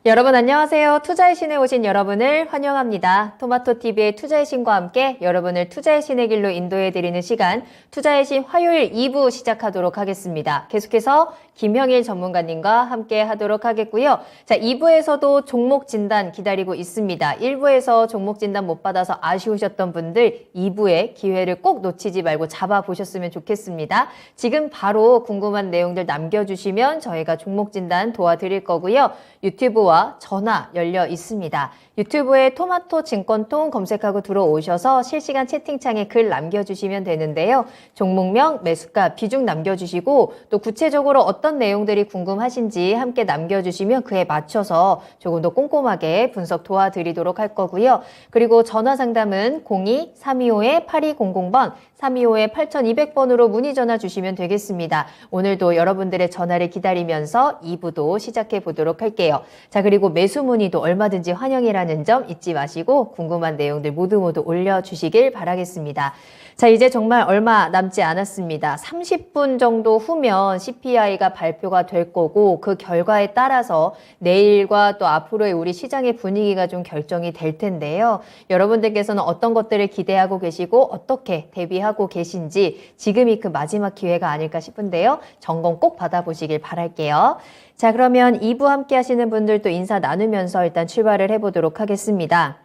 여러분 안녕하세요. 투자의 신에 오신 여러분을 환영합니다. 토마토TV의 투자의 신과 함께 여러분을 투자의 신의 길로 인도해드리는 시간, 투자의 신 화요일 2부 시작하도록 하겠습니다. 계속해서 김형일 전문가님과 함께 하도록 하겠고요. 자, 2부에서도 종목 진단 기다리고 있습니다. 1부에서 종목 진단 못 받아서 아쉬우셨던 분들 2부에 기회를 꼭 놓치지 말고 잡아보셨으면 좋겠습니다. 지금 바로 궁금한 내용들 남겨주시면 저희가 종목 진단 도와드릴 거고요. 유튜브와 전화 열려 있습니다. 유튜브에 토마토 증권통 검색하고 들어오셔서 실시간 채팅창에 글 남겨주시면 되는데요. 종목명, 매수가, 비중 남겨주시고 또 구체적으로 어떤 내용들이 궁금하신지 함께 남겨주시면 그에 맞춰서 조금 더 꼼꼼하게 분석 도와드리도록 할 거고요. 그리고 전화 상담은 02-325-8200번, 325-8200번으로 문의 전화 주시면 되겠습니다. 오늘도 여러분들의 전화를 기다리면서 2부도 시작해 보도록 할게요. 자, 그리고 매수 문의도 얼마든지 환영이라는 점 잊지 마시고 궁금한 내용들 모두 올려주시길 바라겠습니다. 자, 이제 정말 얼마 남지 않았습니다. 30분 정도 후면 CPI가 발표가 될 거고 그 결과에 따라서 내일과 또 앞으로의 우리 시장의 분위기가 좀 결정이 될 텐데요. 여러분들께서는 어떤 것들을 기대하고 계시고 어떻게 대비하고 계신지 지금이 그 마지막 기회가 아닐까 싶은데요. 점검 꼭 받아보시길 바랄게요. 자, 그러면 2부 함께 하시는 분들도 인사 나누면서 일단 출발을 해보도록 하겠습니다.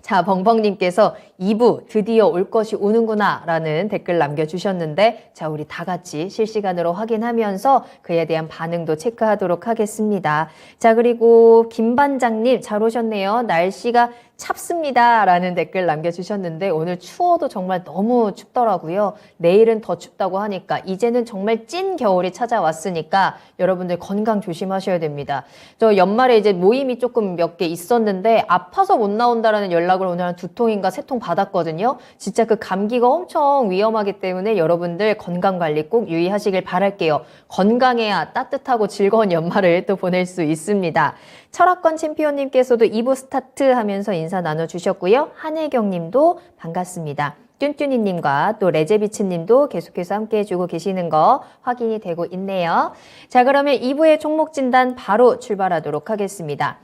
자, 벙벙님께서 2부 드디어 올 것이 오는구나 라는 댓글 남겨주셨는데 자, 우리 다 같이 실시간으로 확인하면서 그에 대한 반응도 체크하도록 하겠습니다. 자, 그리고 김반장님 잘 오셨네요. 날씨가 찹습니다 라는 댓글 남겨주셨는데 오늘 추워도 정말 너무 춥더라고요. 내일은 더 춥다고 하니까 이제는 정말 찐 겨울이 찾아왔으니까 여러분들 건강 조심하셔야 됩니다. 저 연말에 이제 모임이 조금 몇 개 있었는데 아파서 못 나온다라는 연락을 오늘 한 2통인가 3통 받았거든요. 진짜 그 감기가 엄청 위험하기 때문에 여러분들 건강관리 꼭 유의하시길 바랄게요. 건강해야 따뜻하고 즐거운 연말을 또 보낼 수 있습니다. 철학권 챔피언님께서도 2부 스타트 하면서 인사 나눠주셨고요. 한혜경님도 반갑습니다. 뚠뚠이님과 또 레제비츠님도 계속해서 함께 해주고 계시는 거 확인이 되고 있네요. 자, 그러면 2부의 종목 진단 바로 출발하도록 하겠습니다.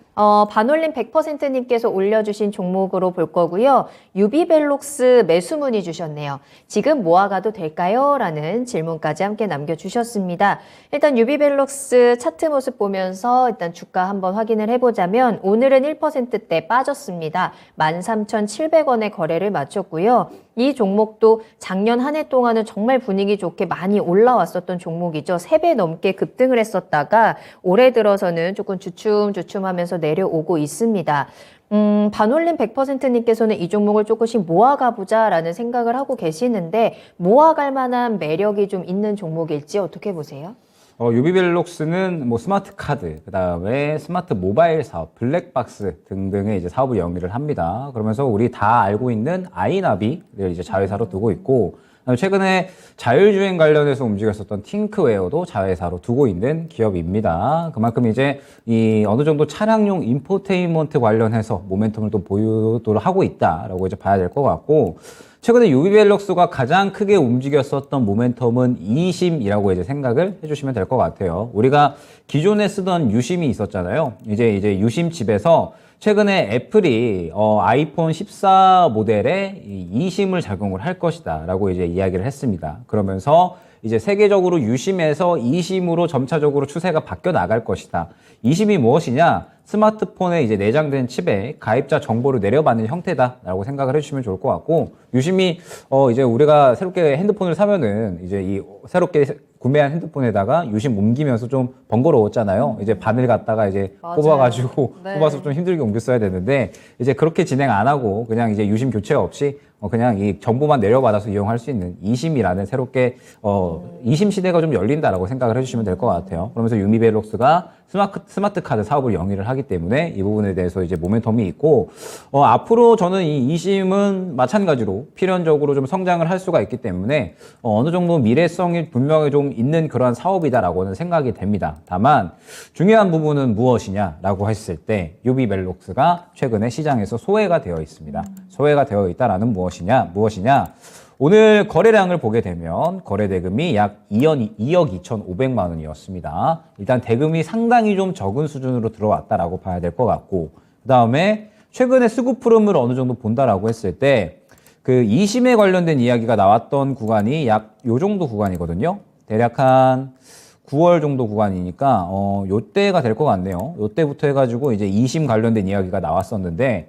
반올림 100%님께서 올려주신 종목으로 볼 거고요. 유비벨록스 매수 문의 주셨네요. 지금 모아가도 될까요? 라는 질문까지 함께 남겨주셨습니다. 일단 유비벨록스 차트 모습 보면서 일단 주가 한번 확인을 해보자면 오늘은 1%대 빠졌습니다. 13,700원에 거래를 마쳤고요. 이 종목도 작년 한 해 동안은 정말 분위기 좋게 많이 올라왔었던 종목이죠. 3배 넘게 급등을 했었다가 올해 들어서는 조금 주춤주춤하면서 내려오고 있습니다. 반올림 100%님께서는 이 종목을 조금씩 모아가보자 라는 생각을 하고 계시는데 모아갈 만한 매력이 좀 있는 종목일지 어떻게 보세요? 유비벨록스는 뭐 스마트 카드, 그 다음에 스마트 모바일 사업, 블랙박스 등등의 이제 사업을 영위를 합니다. 그러면서 우리 다 알고 있는 아이나비를 이제 자회사로 두고 있고, 최근에 자율주행 관련해서 움직였었던 팅크웨어도 자회사로 두고 있는 기업입니다. 그만큼 이제 이 어느 정도 차량용 인포테인먼트 관련해서 모멘텀을 또 보유를 하고 있다라고 이제 봐야 될 것 같고, 최근에 유비벨록스가 가장 크게 움직였었던 모멘텀은 이심이라고 이제 생각을 해주시면 될 것 같아요. 우리가 기존에 쓰던 유심이 있었잖아요. 이제 유심 칩에서 최근에 애플이 아이폰 14 모델에 이심을 적용을 할 것이다 라고 이제 이야기를 했습니다. 그러면서 이제 세계적으로 유심에서 이심으로 점차적으로 추세가 바뀌어 나갈 것이다. 이심이 무엇이냐? 스마트폰에 이제 내장된 칩에 가입자 정보를 내려받는 형태다라고 생각을 해주시면 좋을 것 같고, 유심이 이제 우리가 새롭게 핸드폰을 사면은 이제 이 새롭게 구매한 핸드폰에다가 유심 옮기면서 좀 번거로웠잖아요. 이제 바늘 갖다가 이제 맞아요. 뽑아가지고 네. 뽑아서 좀 힘들게 옮겼어야 되는데 이제 그렇게 진행 안 하고 그냥 이제 유심 교체 없이 그냥 이 정보만 내려받아서 이용할 수 있는 이심이라는 새롭게 이심 시대가 좀 열린다라고 생각을 해주시면 될 것 같아요. 그러면서 유미벨록스가 스마트 카드 사업을 영위를 하기 때문에 이 부분에 대해서 이제 모멘텀이 있고, 앞으로 저는 이 이심은 마찬가지로 필연적으로 좀 성장을 할 수가 있기 때문에 어느 정도 미래성이 분명히 좀 있는 그런 사업이다라고는 생각이 됩니다. 다만 중요한 부분은 무엇이냐라고 했을 때 유비벨록스가 최근에 시장에서 소외가 되어 있습니다. 소외가 되어 있다라는 무엇이냐? 오늘 거래량을 보게 되면 거래 대금이 약 2억 2,500만 원이었습니다. 일단 대금이 상당히 좀 적은 수준으로 들어왔다라고 봐야 될 것 같고, 그 다음에 최근에 수급 흐름을 어느 정도 본다라고 했을 때 그 2심에 관련된 이야기가 나왔던 구간이 약 요 정도 구간이거든요. 대략 한 9월 정도 구간이니까 요때가 될 것 같네요. 요때부터 해가지고 이제 2심 관련된 이야기가 나왔었는데,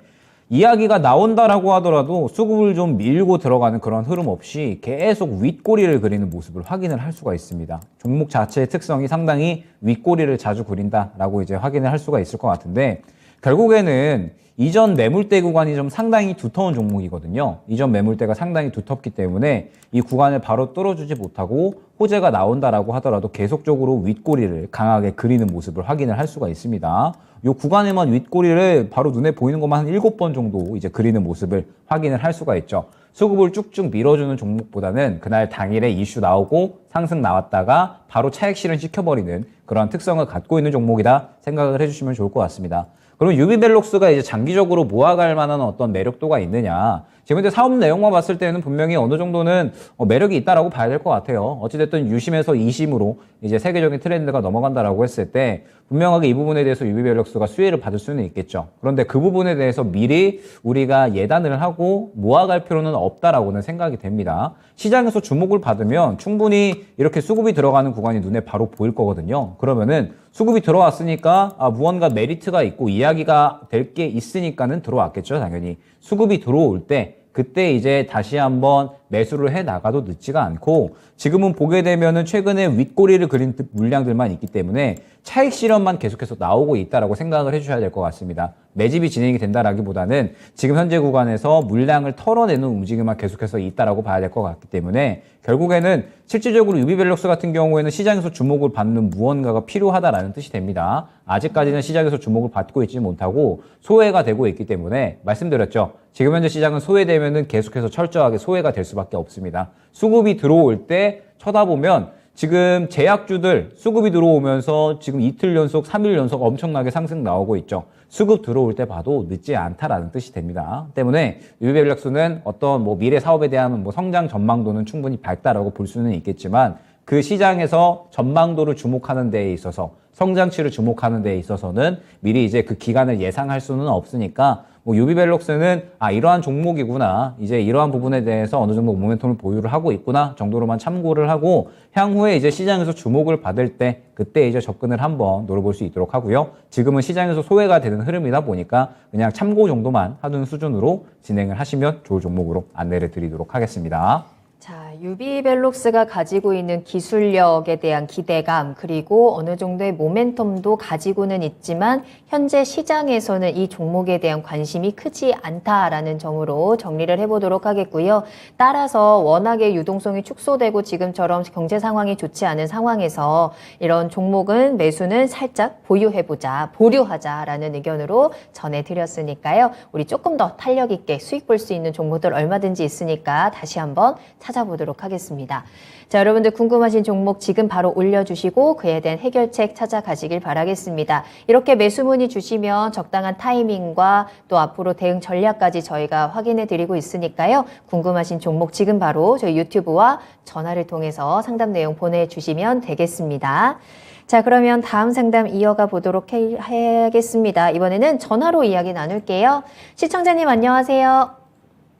이야기가 나온다라고 하더라도 수급을 좀 밀고 들어가는 그런 흐름 없이 계속 윗꼬리를 그리는 모습을 확인을 할 수가 있습니다. 종목 자체의 특성이 상당히 윗꼬리를 자주 그린다라고 이제 확인을 할 수가 있을 것 같은데, 결국에는 이전 매물대 구간이 좀 상당히 두터운 종목이거든요. 이전 매물대가 상당히 두텁기 때문에 이 구간을 바로 뚫어주지 못하고 호재가 나온다라고 하더라도 계속적으로 윗꼬리를 강하게 그리는 모습을 확인을 할 수가 있습니다. 이 구간에만 윗꼬리를 바로 눈에 보이는 것만 한 7번 정도 이제 그리는 모습을 확인을 할 수가 있죠. 수급을 쭉쭉 밀어주는 종목보다는 그날 당일에 이슈 나오고 상승 나왔다가 바로 차익 실현 시켜버리는 그런 특성을 갖고 있는 종목이다 생각을 해주시면 좋을 것 같습니다. 그럼 유비벨록스가 이제 장기적으로 모아갈 만한 어떤 매력도가 있느냐? 지금 현재 사업 내용만 봤을 때는 분명히 어느 정도는 매력이 있다라고 봐야 될 것 같아요. 어찌됐든 유심에서 2심으로 이제 세계적인 트렌드가 넘어간다라고 했을 때 분명하게 이 부분에 대해서 유비벨록스가 수혜를 받을 수는 있겠죠. 그런데 그 부분에 대해서 미리 우리가 예단을 하고 모아갈 필요는 없다라고는 생각이 됩니다. 시장에서 주목을 받으면 충분히 이렇게 수급이 들어가는 구간이 눈에 바로 보일 거거든요. 그러면은 수급이 들어왔으니까 무언가 메리트가 있고 이야기가 될 게 있으니까는 들어왔겠죠, 당연히. 수급이 들어올 때 그때 이제 다시 한번 매수를 해 나가도 늦지가 않고, 지금은 보게 되면은 최근에 윗꼬리를 그린 물량들만 있기 때문에 차익 실현만 계속해서 나오고 있다라고 생각을 해주셔야 될 것 같습니다. 매집이 진행이 된다라기보다는 지금 현재 구간에서 물량을 털어내는 움직임만 계속해서 있다라고 봐야 될 것 같기 때문에, 결국에는 실질적으로 유비벨록스 같은 경우에는 시장에서 주목을 받는 무언가가 필요하다라는 뜻이 됩니다. 아직까지는 시장에서 주목을 받고 있지 못하고 소외가 되고 있기 때문에 말씀드렸죠. 지금 현재 시장은 소외되면은 계속해서 철저하게 소외가 될 수밖에 없습니다. 수급이 들어올 때 쳐다보면 지금 제약주들 수급이 들어오면서 지금 이틀 연속, 3일 연속 엄청나게 상승 나오고 있죠. 수급 들어올 때 봐도 늦지 않다라는 뜻이 됩니다. 때문에 유비벨록스는 어떤 미래 사업에 대한 성장 전망도는 충분히 밝다라고 볼 수는 있겠지만, 그 시장에서 전망도를 주목하는 데에 있어서, 성장치를 주목하는 데에 있어서는 미리 이제 그 기간을 예상할 수는 없으니까 유비벨록스는 이러한 종목이구나, 이제 이러한 부분에 대해서 어느 정도 모멘텀을 보유를 하고 있구나 정도로만 참고를 하고, 향후에 이제 시장에서 주목을 받을 때 그때 이제 접근을 한번 노려볼 수 있도록 하고요. 지금은 시장에서 소외가 되는 흐름이다 보니까 그냥 참고 정도만 하는 수준으로 진행을 하시면 좋을 종목으로 안내를 드리도록 하겠습니다. 자, 유비벨록스가 가지고 있는 기술력에 대한 기대감, 그리고 어느 정도의 모멘텀도 가지고는 있지만 현재 시장에서는 이 종목에 대한 관심이 크지 않다라는 점으로 정리를 해보도록 하겠고요. 따라서 워낙에 유동성이 축소되고 지금처럼 경제 상황이 좋지 않은 상황에서 이런 종목은 매수는 살짝 보유해보자, 보류하자라는 의견으로 전해드렸으니까요. 우리 조금 더 탄력 있게 수익 볼 수 있는 종목들 얼마든지 있으니까 다시 한번 찾아보도록 하겠습니다. 자, 여러분들 궁금하신 종목 지금 바로 올려주시고 그에 대한 해결책 찾아가시길 바라겠습니다. 이렇게 매수 문의 주시면 적당한 타이밍과 또 앞으로 대응 전략까지 저희가 확인해 드리고 있으니까요. 궁금하신 종목 지금 바로 저희 유튜브와 전화를 통해서 상담 내용 보내주시면 되겠습니다. 자, 그러면 다음 상담 이어가 보도록 하겠습니다. 이번에는 전화로 이야기 나눌게요. 시청자님 안녕하세요.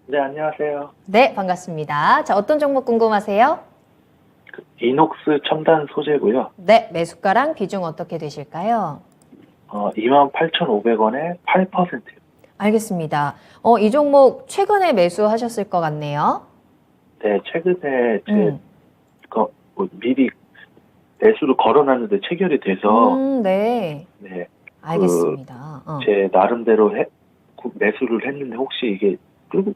네, 안녕하세요. 네, 반갑습니다. 자, 어떤 종목 궁금하세요? 이녹스 첨단 소재고요. 네, 매수가랑 비중 어떻게 되실까요? 28,500원에 8%요. 알겠습니다. 이 종목 최근에 매수하셨을 것 같네요. 네, 최근에 미리 매수를 걸어놨는데 체결이 돼서 네. 네, 알겠습니다. 제 나름대로 매수를 했는데 혹시 이게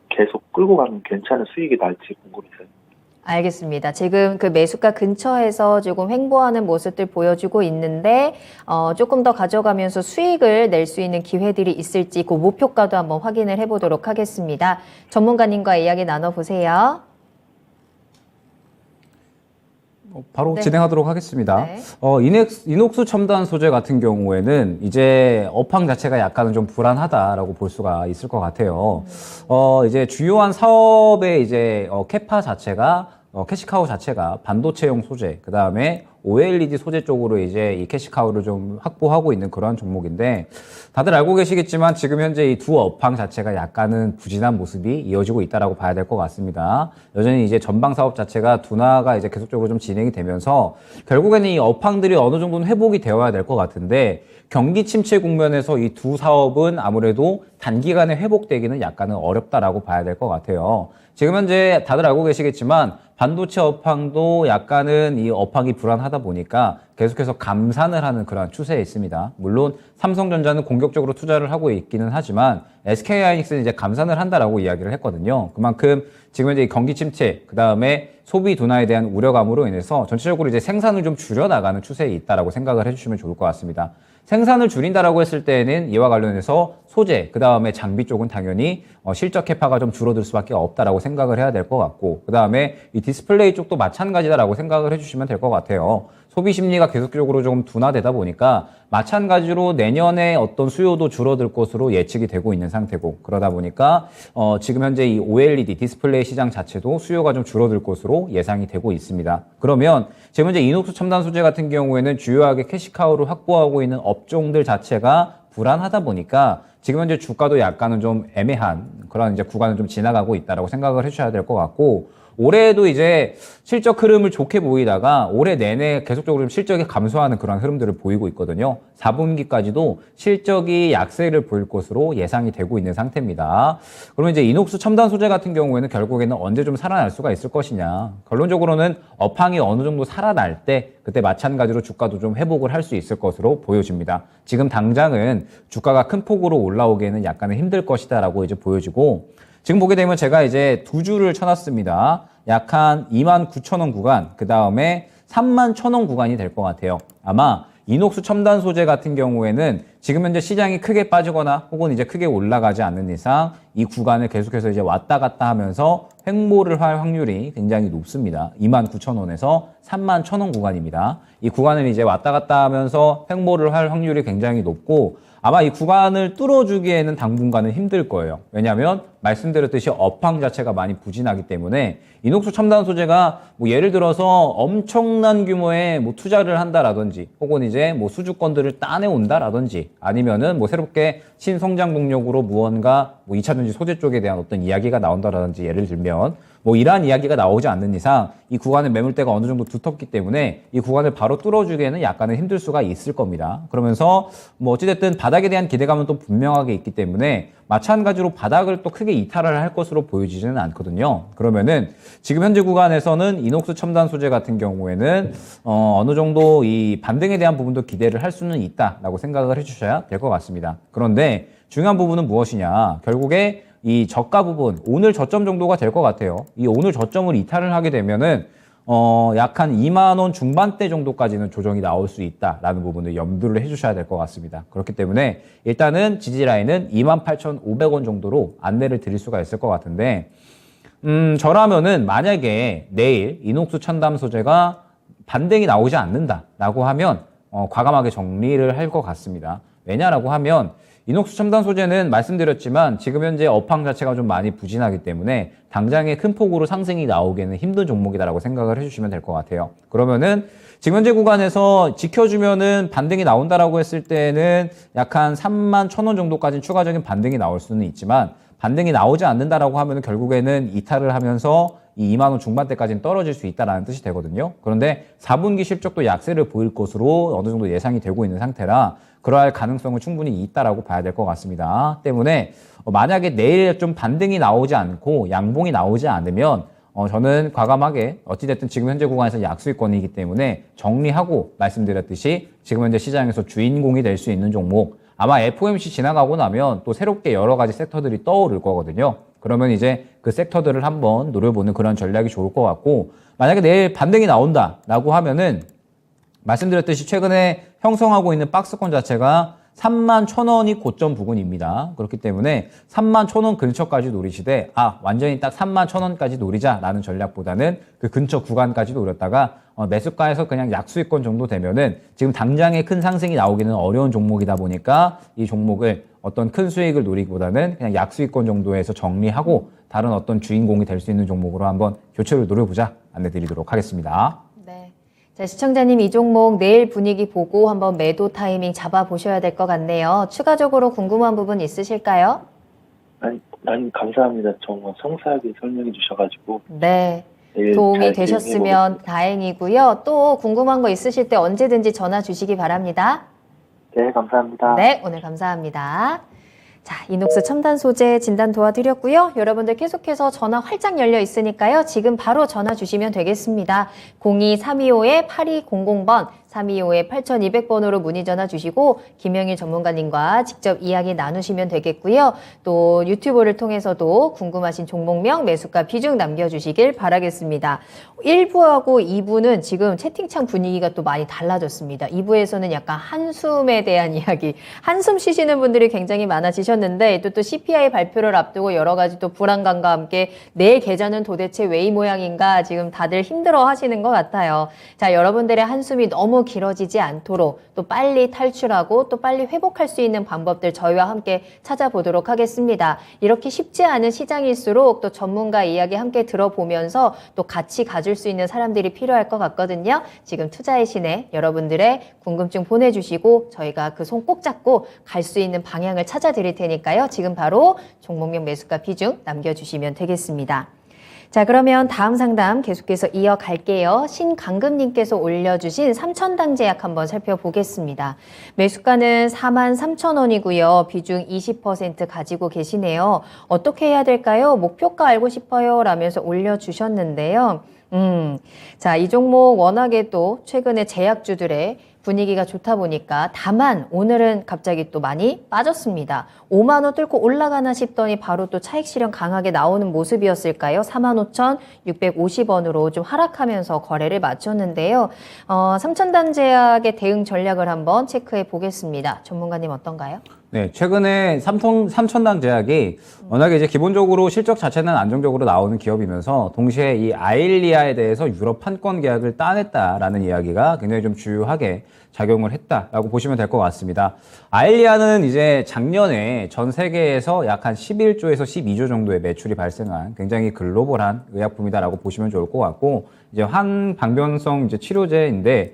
계속 끌고 가면 괜찮은 수익이 날지 궁금해서요. 알겠습니다. 지금 그 매수가 근처에서 조금 횡보하는 모습들 보여주고 있는데 조금 더 가져가면서 수익을 낼 수 있는 기회들이 있을지 그 목표가도 한번 확인을 해보도록 하겠습니다. 전문가님과 이야기 나눠보세요. 바로 네. 진행하도록 하겠습니다. 네. 이녹스 첨단 소재 같은 경우에는 이제 업황 자체가 약간은 좀 불안하다라고 볼 수가 있을 것 같아요. 이제 주요한 사업의 이제 캐파 자체가 캐시카우 자체가 반도체용 소재, 그 다음에 OLED 소재 쪽으로 이제 이 캐시카우를 좀 확보하고 있는 그런 종목인데, 다들 알고 계시겠지만 지금 현재 이 두 업황 자체가 약간은 부진한 모습이 이어지고 있다라고 봐야 될 것 같습니다. 여전히 이제 전방 사업 자체가 둔화가 이제 계속적으로 좀 진행이 되면서 결국에는 이 업황들이 어느 정도는 회복이 되어야 될 것 같은데, 경기 침체 국면에서 이 두 사업은 아무래도 단기간에 회복되기는 약간은 어렵다라고 봐야 될 것 같아요. 지금 현재 다들 알고 계시겠지만 반도체 업황도 약간은 이 업황이 불안하다 보니까 계속해서 감산을 하는 그런 추세에 있습니다. 물론 삼성전자는 공격적으로 투자를 하고 있기는 하지만 SK하이닉스는 이제 감산을 한다라고 이야기를 했거든요. 그만큼 지금 현재 이 경기 침체, 그 다음에 소비 둔화에 대한 우려감으로 인해서 전체적으로 이제 생산을 좀 줄여나가는 추세에 있다라고 생각을 해주시면 좋을 것 같습니다. 생산을 줄인다라고 했을 때에는 이와 관련해서 소재, 그 다음에 장비 쪽은 당연히 실적 캐파가 좀 줄어들 수밖에 없다라고 생각을 해야 될 것 같고, 그 다음에 이 디스플레이 쪽도 마찬가지다라고 생각을 해주시면 될 것 같아요. 소비 심리가 계속적으로 좀 둔화되다 보니까 마찬가지로 내년에 어떤 수요도 줄어들 것으로 예측이 되고 있는 상태고, 그러다 보니까 지금 현재 이 OLED 디스플레이 시장 자체도 수요가 좀 줄어들 것으로 예상이 되고 있습니다. 그러면 지금 현재 이녹스 첨단 소재 같은 경우에는 주요하게 캐시카우를 확보하고 있는 업종들 자체가 불안하다 보니까 지금 현재 주가도 약간은 좀 애매한 그런 이제 구간을 좀 지나가고 있다라고 생각을 해주셔야 될 것 같고, 올해도 이제 실적 흐름을 좋게 보이다가 올해 내내 계속적으로 좀 실적이 감소하는 그런 흐름들을 보이고 있거든요. 4분기까지도 실적이 약세를 보일 것으로 예상이 되고 있는 상태입니다. 그러면 이제 이녹스 첨단 소재 같은 경우에는 결국에는 언제 좀 살아날 수가 있을 것이냐. 결론적으로는 업황이 어느 정도 살아날 때 그때 마찬가지로 주가도 좀 회복을 할 수 있을 것으로 보여집니다. 지금 당장은 주가가 큰 폭으로 올라오기에는 약간은 힘들 것이다라고 이제 보여지고, 지금 보게 되면 제가 이제 두 줄을 쳐놨습니다. 약 한 29,000원 구간, 그 다음에 31,000원 구간이 될 것 같아요. 아마 이녹스 첨단 소재 같은 경우에는 지금 현재 시장이 크게 빠지거나 혹은 이제 크게 올라가지 않는 이상 이 구간을 계속해서 이제 왔다 갔다 하면서 횡보를 할 확률이 굉장히 높습니다. 29,000원에서 31,000원 구간입니다. 이 구간을 이제 왔다 갔다 하면서 횡보를 할 확률이 굉장히 높고, 아마 이 구간을 뚫어주기에는 당분간은 힘들 거예요. 왜냐하면 말씀드렸듯이 업황 자체가 많이 부진하기 때문에 이녹스 첨단 소재가 뭐 예를 들어서 엄청난 규모의 뭐 투자를 한다라든지 혹은 이제 뭐 수주권들을 따내온다라든지 아니면은 뭐 새롭게 신성장 동력으로 무언가 뭐 2차전지 소재 쪽에 대한 어떤 이야기가 나온다라든지 예를 들면 뭐 이러한 이야기가 나오지 않는 이상 이 구간의 매물대가 어느 정도 두텁기 때문에 이 구간을 바로 뚫어주기에는 약간은 힘들 수가 있을 겁니다. 그러면서 뭐 어찌됐든 바닥에 대한 기대감은 또 분명하게 있기 때문에 마찬가지로 바닥을 또 크게 이탈을 할 것으로 보여지지는 않거든요. 그러면은 지금 현재 구간에서는 이녹스 첨단 소재 같은 경우에는 어느 정도 이 반등에 대한 부분도 기대를 할 수는 있다라고 생각을 해주셔야 될 것 같습니다. 그런데 중요한 부분은 무엇이냐? 결국에 이 저가 부분, 오늘 저점 정도가 될 것 같아요. 이 오늘 저점을 이탈을 하게 되면은 약 한 2만 원 중반대 정도까지는 조정이 나올 수 있다라는 부분을 염두를 해주셔야 될 것 같습니다. 그렇기 때문에 일단은 지지 라인은 28,500원 정도로 안내를 드릴 수가 있을 것 같은데, 저라면은 만약에 내일 이녹스 첨단 소재가 반등이 나오지 않는다라고 하면 과감하게 정리를 할 것 같습니다. 왜냐라고 하면 이녹스 첨단 소재는 말씀드렸지만 지금 현재 업황 자체가 좀 많이 부진하기 때문에 당장에 큰 폭으로 상승이 나오기에는 힘든 종목이다라고 생각을 해주시면 될 것 같아요. 그러면은 지금 현재 구간에서 지켜주면은 반등이 나온다라고 했을 때는 약 한 31,000원 정도까지는 추가적인 반등이 나올 수는 있지만, 반등이 나오지 않는다라고 하면은 결국에는 이탈을 하면서 이 2만 원 중반대까지는 떨어질 수 있다라는 뜻이 되거든요. 그런데 4분기 실적도 약세를 보일 것으로 어느 정도 예상이 되고 있는 상태라 그러할 가능성은 충분히 있다라고 봐야 될 것 같습니다. 때문에 만약에 내일 좀 반등이 나오지 않고 양봉이 나오지 않으면 저는 과감하게 어찌됐든 지금 현재 구간에서 약수익권이기 때문에 정리하고 말씀드렸듯이 지금 현재 시장에서 주인공이 될 수 있는 종목, 아마 FOMC 지나가고 나면 또 새롭게 여러 가지 섹터들이 떠오를 거거든요. 그러면 이제 그 섹터들을 한번 노려보는 그런 전략이 좋을 것 같고, 만약에 내일 반등이 나온다라고 하면은 말씀드렸듯이 최근에 형성하고 있는 박스권 자체가 31,000원이 고점 부근입니다. 그렇기 때문에 31,000원 근처까지 노리시되 완전히 딱 31,000원까지 노리자라는 전략보다는 그 근처 구간까지 노렸다가 매수가에서 그냥 약수익권 정도 되면은 지금 당장에 큰 상승이 나오기는 어려운 종목이다 보니까 이 종목을 어떤 큰 수익을 노리기보다는 그냥 약수익권 정도에서 정리하고 다른 어떤 주인공이 될 수 있는 종목으로 한번 교체를 노려보자 안내드리도록 하겠습니다. 네. 자, 시청자님 이 종목 내일 분위기 보고 한번 매도 타이밍 잡아보셔야 될 것 같네요. 추가적으로 궁금한 부분 있으실까요? 아니, 감사합니다. 정말 상세하게 설명해 주셔가지고. 네. 내일 도움이 잘 되셨으면 진행해보겠습니다. 다행이고요. 또 궁금한 거 있으실 때 언제든지 전화 주시기 바랍니다. 네, 감사합니다. 네, 오늘 감사합니다. 자, 이녹스 첨단 소재 진단 도와드렸고요. 여러분들 계속해서 전화 활짝 열려 있으니까요. 지금 바로 전화 주시면 되겠습니다. 02-325-8200번, 325-8200번으로 문의 전화 주시고 김영일 전문가님과 직접 이야기 나누시면 되겠고요. 또 유튜브를 통해서도 궁금하신 종목명, 매수가 비중 남겨주시길 바라겠습니다. 1부하고 2부는 지금 채팅창 분위기가 또 많이 달라졌습니다. 2부에서는 약간 한숨에 대한 이야기, 한숨 쉬시는 분들이 굉장히 많아지셨는데 또 CPI 발표를 앞두고 여러 가지 또 불안감과 함께 내일 계좌는 도대체 왜 이 모양인가 지금 다들 힘들어 하시는 것 같아요. 자, 여러분들의 한숨이 너무 길어지지 않도록 또 빨리 탈출하고 또 빨리 회복할 수 있는 방법들 저희와 함께 찾아보도록 하겠습니다. 이렇게 쉽지 않은 시장일수록 또 전문가 이야기 함께 들어보면서 또 같이 가질 수 있는 사람들이 필요할 것 같거든요. 지금 투자의 신에 여러분들의 궁금증 보내주시고 저희가 그 손 꼭 잡고 갈 수 있는 방향을 찾아드릴 테니까요. 지금 바로 종목명 매수가 비중 남겨주시면 되겠습니다. 자, 그러면 다음 상담 계속해서 이어갈게요. 신강금님께서 올려주신 삼천당제약 한번 살펴보겠습니다. 매수가는 43,000원이고요. 비중 20% 가지고 계시네요. 어떻게 해야 될까요? 목표가 알고 싶어요. 라면서 올려주셨는데요. 자, 이 종목 워낙에 또 최근에 제약주들의 분위기가 좋다 보니까 다만 오늘은 갑자기 또 많이 빠졌습니다. 5만 원 뚫고 올라가나 싶더니 바로 또 차익 실현 강하게 나오는 모습이었을까요? 45,650원으로 좀 하락하면서 거래를 마쳤는데요. 삼천단제약의 대응 전략을 한번 체크해 보겠습니다. 전문가님 어떤가요? 네, 최근에 삼천당제약이 워낙에 이제 기본적으로 실적 자체는 안정적으로 나오는 기업이면서 동시에 이 아일리아에 대해서 유럽 판권 계약을 따냈다라는 이야기가 굉장히 좀 주요하게 작용을 했다라고 보시면 될 것 같습니다. 아일리아는 이제 작년에 전 세계에서 약 한 11조에서 12조 정도의 매출이 발생한 굉장히 글로벌한 의약품이다라고 보시면 좋을 것 같고 이제 항방변성 이제 치료제인데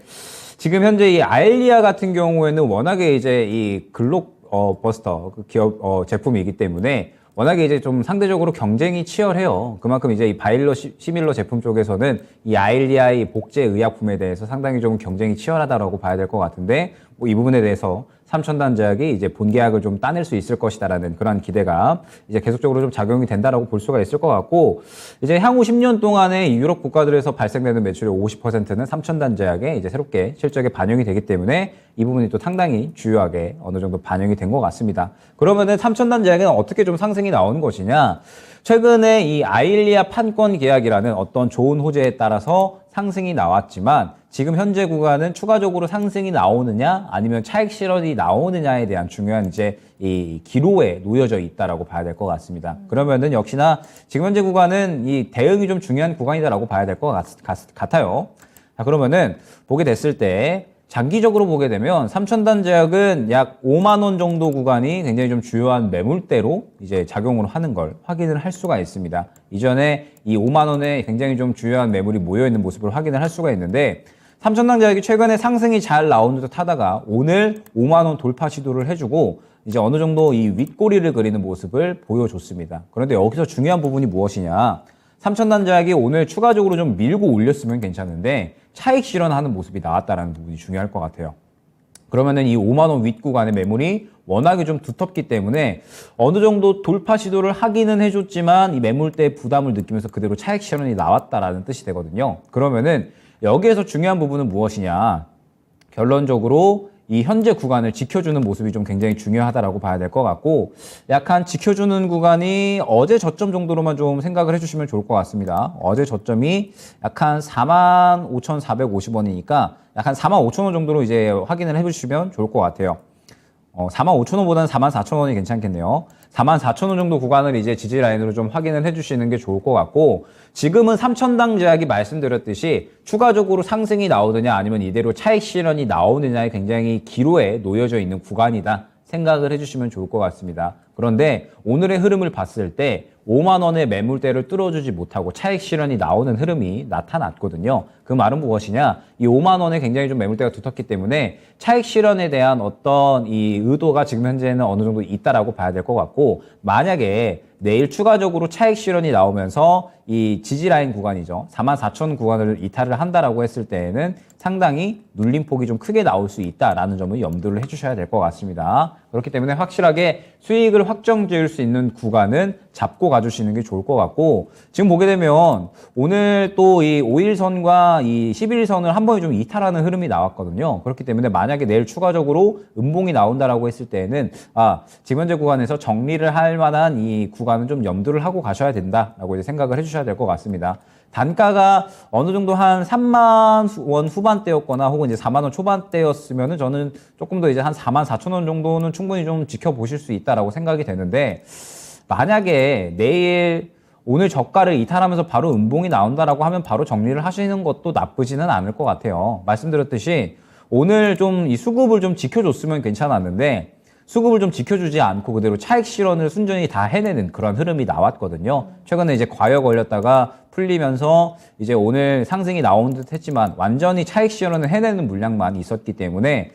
지금 현재 이 아일리아 같은 경우에는 워낙에 이제 이 글록버스터 그 기업 제품이기 때문에 워낙에 이제 좀 상대적으로 경쟁이 치열해요. 그만큼 이제 이 바이러 시밀러 제품 쪽에서는 이 아일리아의 복제 의약품에 대해서 상당히 좀 경쟁이 치열하다라고 봐야 될 것 같은데 뭐 이 부분에 대해서 삼천단제약이 이제 본계약을 좀 따낼 수 있을 것이다라는 그런 기대가 이제 계속적으로 좀 작용이 된다라고 볼 수가 있을 것 같고 이제 향후 10년 동안에 유럽 국가들에서 발생되는 매출의 50%는 삼천단제약에 이제 새롭게 실적에 반영이 되기 때문에 이 부분이 또 상당히 주요하게 어느 정도 반영이 된 것 같습니다. 그러면은 삼천단제약은 어떻게 좀 상승이 나오는 것이냐? 최근에 이 아일리아 판권 계약이라는 어떤 좋은 호재에 따라서 상승이 나왔지만 지금 현재 구간은 추가적으로 상승이 나오느냐 아니면 차익 실현이 나오느냐에 대한 중요한 이제 이 기로에 놓여져 있다라고 봐야 될 것 같습니다. 그러면은 역시나 지금 현재 구간은 이 대응이 좀 중요한 구간이다라고 봐야 될 것 같아요. 자, 그러면은 보게 됐을 때 장기적으로 보게 되면 삼천단제약은 약 5만 원 정도 구간이 굉장히 좀 주요한 매물대로 이제 작용을 하는 걸 확인을 할 수가 있습니다. 이전에 이 5만 원에 굉장히 좀 주요한 매물이 모여 있는 모습을 확인을 할 수가 있는데 삼천당제약이 최근에 상승이 잘 나오는 듯 하다가 오늘 5만 원 돌파 시도를 해주고 이제 어느 정도 이 윗꼬리를 그리는 모습을 보여줬습니다. 그런데 여기서 중요한 부분이 무엇이냐? 삼천단제약이 오늘 추가적으로 좀 밀고 올렸으면 괜찮은데 차익 실현하는 모습이 나왔다는 부분이 중요할 것 같아요. 그러면은 이 5만 원 윗구간의 매물이 워낙에 좀 두텁기 때문에 어느 정도 돌파 시도를 하기는 해줬지만 이 매물대의 부담을 느끼면서 그대로 차익 실현이 나왔다라는 뜻이 되거든요. 그러면은 여기에서 중요한 부분은 무엇이냐? 결론적으로 이 현재 구간을 지켜주는 모습이 좀 굉장히 중요하다라고 봐야 될 것 같고 약간 지켜주는 구간이 어제 저점 정도로만 좀 생각을 해주시면 좋을 것 같습니다. 어제 저점이 약간 45,450원이니까 약간 45,000원 정도로 이제 확인을 해주시면 좋을 것 같아요. 45,000원보다는 44,000원이 괜찮겠네요. 44,000원 정도 구간을 이제 지지 라인으로 좀 확인을 해주시는 게 좋을 것 같고, 지금은 3,000당 제약이 말씀드렸듯이 추가적으로 상승이 나오느냐 아니면 이대로 차익 실현이 나오느냐에 굉장히 기로에 놓여져 있는 구간이다 생각을 해주시면 좋을 것 같습니다. 그런데 오늘의 흐름을 봤을 때 5만 원의 매물대를 뚫어주지 못하고 차익 실현이 나오는 흐름이 나타났거든요. 그 말은 무엇이냐? 이 5만 원에 굉장히 좀 매물대가 두텁기 때문에 차익 실현에 대한 어떤 이 의도가 지금 현재는 어느 정도 있다라고 봐야 될 것 같고, 만약에 내일 추가적으로 차익 실현이 나오면서 이 지지 라인 구간이죠. 44,000 구간을 이탈을 한다라고 했을 때에는 상당히 눌림폭이 좀 크게 나올 수 있다라는 점을 염두를 해주셔야 될 것 같습니다. 그렇기 때문에 확실하게 수익을 확정 지을 수 있는 구간은 잡고 가주시는 게 좋을 것 같고, 지금 보게 되면 오늘 또 이 5일선과 이 11일선을 한 번에 좀 이탈하는 흐름이 나왔거든요. 그렇기 때문에 만약에 내일 추가적으로 음봉이 나온다라고 했을 때에는 지금 현재 구간에서 정리를 할 만한 이 구간은 좀 염두를 하고 가셔야 된다라고 이제 생각을 해주셔야 될 것 같습니다. 단가가 어느 정도 한 3만 원 후반대였거나 혹은 이제 4만 원 초반대였으면은 저는 조금 더 이제 한 4만 4천 원 정도는 충분히 좀 지켜보실 수 있다라고 생각이 되는데, 만약에 내일 오늘 저가를 이탈하면서 바로 음봉이 나온다라고 하면 바로 정리를 하시는 것도 나쁘지는 않을 것 같아요. 말씀드렸듯이 오늘 좀 이 수급을 좀 지켜줬으면 괜찮았는데, 수급을 좀 지켜주지 않고 그대로 차익 실현을 순전히 다 해내는 그런 흐름이 나왔거든요. 최근에 이제 과열 걸렸다가 풀리면서 이제 오늘 상승이 나온 듯 했지만 완전히 차익 실현을 해내는 물량만 있었기 때문에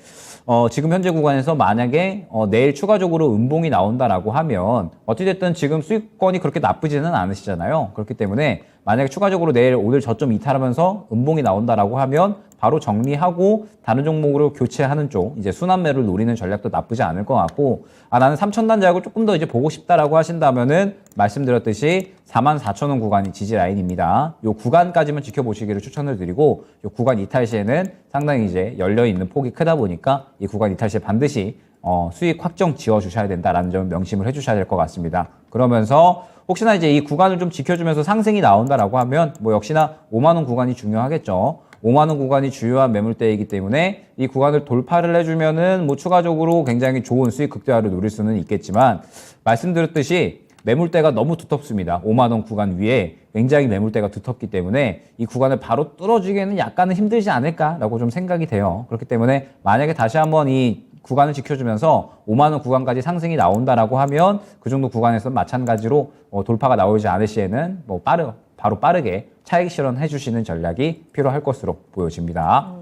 지금 현재 구간에서 만약에 내일 추가적으로 음봉이 나온다라고 하면 어찌됐든 지금 수익권이 그렇게 나쁘지는 않으시잖아요. 그렇기 때문에 만약에 추가적으로 내일 오늘 저점 이탈하면서 음봉이 나온다라고 하면 바로 정리하고 다른 종목으로 교체하는 쪽, 이제 순환매를 노리는 전략도 나쁘지 않을 것 같고, 나는 3,000단 자약을 조금 더 이제 보고 싶다라고 하신다면은 말씀드렸듯이 44,000원 구간이 지지 라인입니다. 요 구간까지만 지켜보시기를 추천을 드리고, 요 구간 이탈 시에는 상당히 이제 열려있는 폭이 크다 보니까 이 구간 이탈 시에 반드시 수익 확정 지어 주셔야 된다라는 점 명심을 해 주셔야 될 것 같습니다. 그러면서 혹시나 이제 이 구간을 좀 지켜주면서 상승이 나온다라고 하면 뭐 역시나 5만 원 구간이 중요하겠죠. 5만 원 구간이 주요한 매물대이기 때문에 이 구간을 돌파를 해주면은 뭐 추가적으로 굉장히 좋은 수익 극대화를 누릴 수는 있겠지만, 말씀드렸듯이 매물대가 너무 두텁습니다. 5만 원 구간 위에 굉장히 매물대가 두텁기 때문에 이 구간을 바로 뚫어주기에는 약간은 힘들지 않을까라고 좀 생각이 돼요. 그렇기 때문에 만약에 다시 한번 이 구간을 지켜주면서 5만 원 구간까지 상승이 나온다라고 하면 그 정도 구간에서 마찬가지로 돌파가 나오지 않을 시에는 뭐 바로 빠르게 차익 실현해 주시는 전략이 필요할 것으로 보여집니다.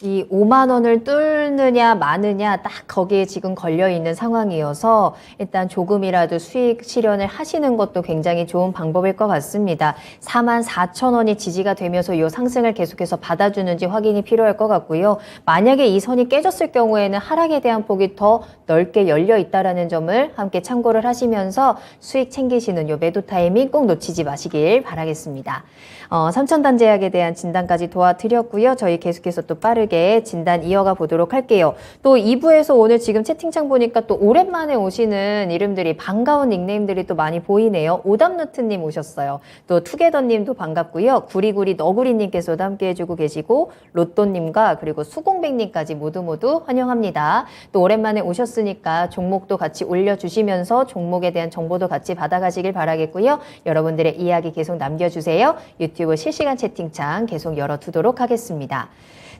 이 5만 원을 뚫느냐 마느냐 딱 거기에 지금 걸려 있는 상황이어서 일단 조금이라도 수익 실현을 하시는 것도 굉장히 좋은 방법일 것 같습니다. 4만 4천 원이 지지가 되면서 이 상승을 계속해서 받아주는지 확인이 필요할 것 같고요. 만약에 이 선이 깨졌을 경우에는 하락에 대한 폭이 더 넓게 열려 있다는 점을 함께 참고를 하시면서 수익 챙기시는 이 매도 타이밍 꼭 놓치지 마시길 바라겠습니다. 3,000단 제약에 대한 진단까지 도와드렸고요. 저희 계속해서 또 빠르게 진단 이어가 보도록 할게요. 또 2부에서 오늘 지금 채팅창 보니까 또 오랜만에 오시는 이름들이, 반가운 닉네임들이 또 많이 보이네요. 오답노트님 오셨어요. 또 투게더님도 반갑고요. 구리구리 너구리님께서도 함께 해주고 계시고, 로또님과 그리고 수공백님까지 모두 환영합니다. 또 오랜만에 오셨으니까 종목도 같이 올려주시면서 종목에 대한 정보도 같이 받아가시길 바라겠고요. 여러분들의 이야기 계속 남겨주세요. 유튜브 실시간 채팅창 계속 열어두도록 하겠습니다.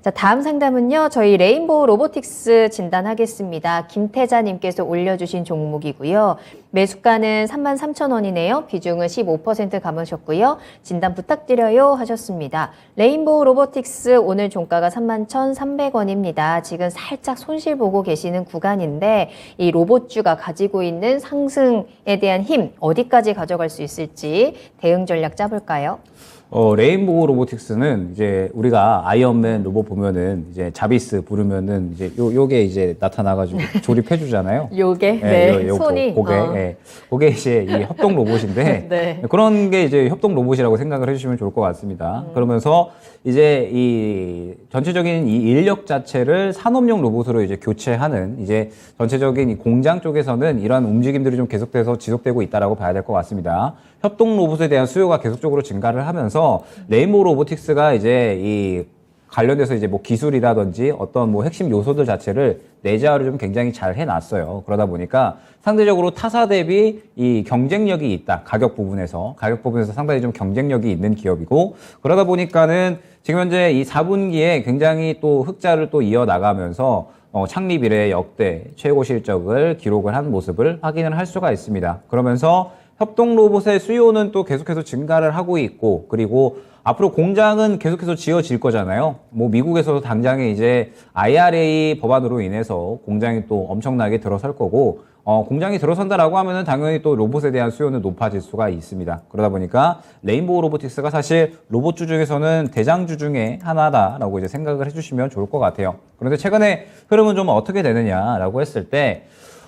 자, 다음 상담은요, 저희 레인보우 로보틱스 진단하겠습니다. 김태자님께서 올려주신 종목이고요. 매수가는 33,000원이네요. 비중은 15% 감으셨고요. 진단 부탁드려요 하셨습니다. 레인보우 로보틱스 오늘 종가가 31,300원입니다. 지금 살짝 손실 보고 계시는 구간인데, 이 로봇주가 가지고 있는 상승에 대한 힘 어디까지 가져갈 수 있을지 대응 전략 짜볼까요? 레인보우 로보틱스는 이제 우리가 아이언맨 로봇 보면은 이제 자비스 부르면은 이제 요게 이제 나타나가지고 조립해 주잖아요. 요게, 네, 손이. 그게 이제 이 협동 로봇인데, 네. 그런 게 이제 협동 로봇이라고 생각을 해주시면 좋을 것 같습니다. 그러면서 이제 이 전체적인 이 인력 자체를 산업용 로봇으로 이제 교체하는, 이제 전체적인 이 공장 쪽에서는 이러한 움직임들이 좀 계속돼서 지속되고 있다라고 봐야 될 것 같습니다. 협동 로봇에 대한 수요가 계속적으로 증가를 하면서 레인보우 로보틱스가 이제 이 관련돼서 이제 뭐 기술이라든지 어떤 뭐 핵심 요소들 자체를 내재화를 좀 굉장히 잘 해놨어요. 그러다 보니까 상대적으로 타사 대비 이 경쟁력이 있다. 가격 부분에서 상당히 좀 경쟁력이 있는 기업이고, 그러다 보니까는 지금 현재 이 4분기에 굉장히 또 흑자를 또 이어나가면서 창립 이래 역대 최고 실적을 기록을 한 모습을 확인을 할 수가 있습니다. 그러면서 협동 로봇의 수요는 또 계속해서 증가를 하고 있고, 그리고 앞으로 공장은 계속해서 지어질 거잖아요. 뭐 미국에서도 당장에 이제 IRA 법안으로 인해서 공장이 또 엄청나게 들어설 거고, 공장이 들어선다라고 하면은 당연히 또 로봇에 대한 수요는 높아질 수가 있습니다. 그러다 보니까 레인보우 로보틱스가 사실 로봇주 중에서는 대장주 중에 하나다라고 이제 생각을 해주시면 좋을 것 같아요. 그런데 최근에 흐름은 좀 어떻게 되느냐라고 했을 때,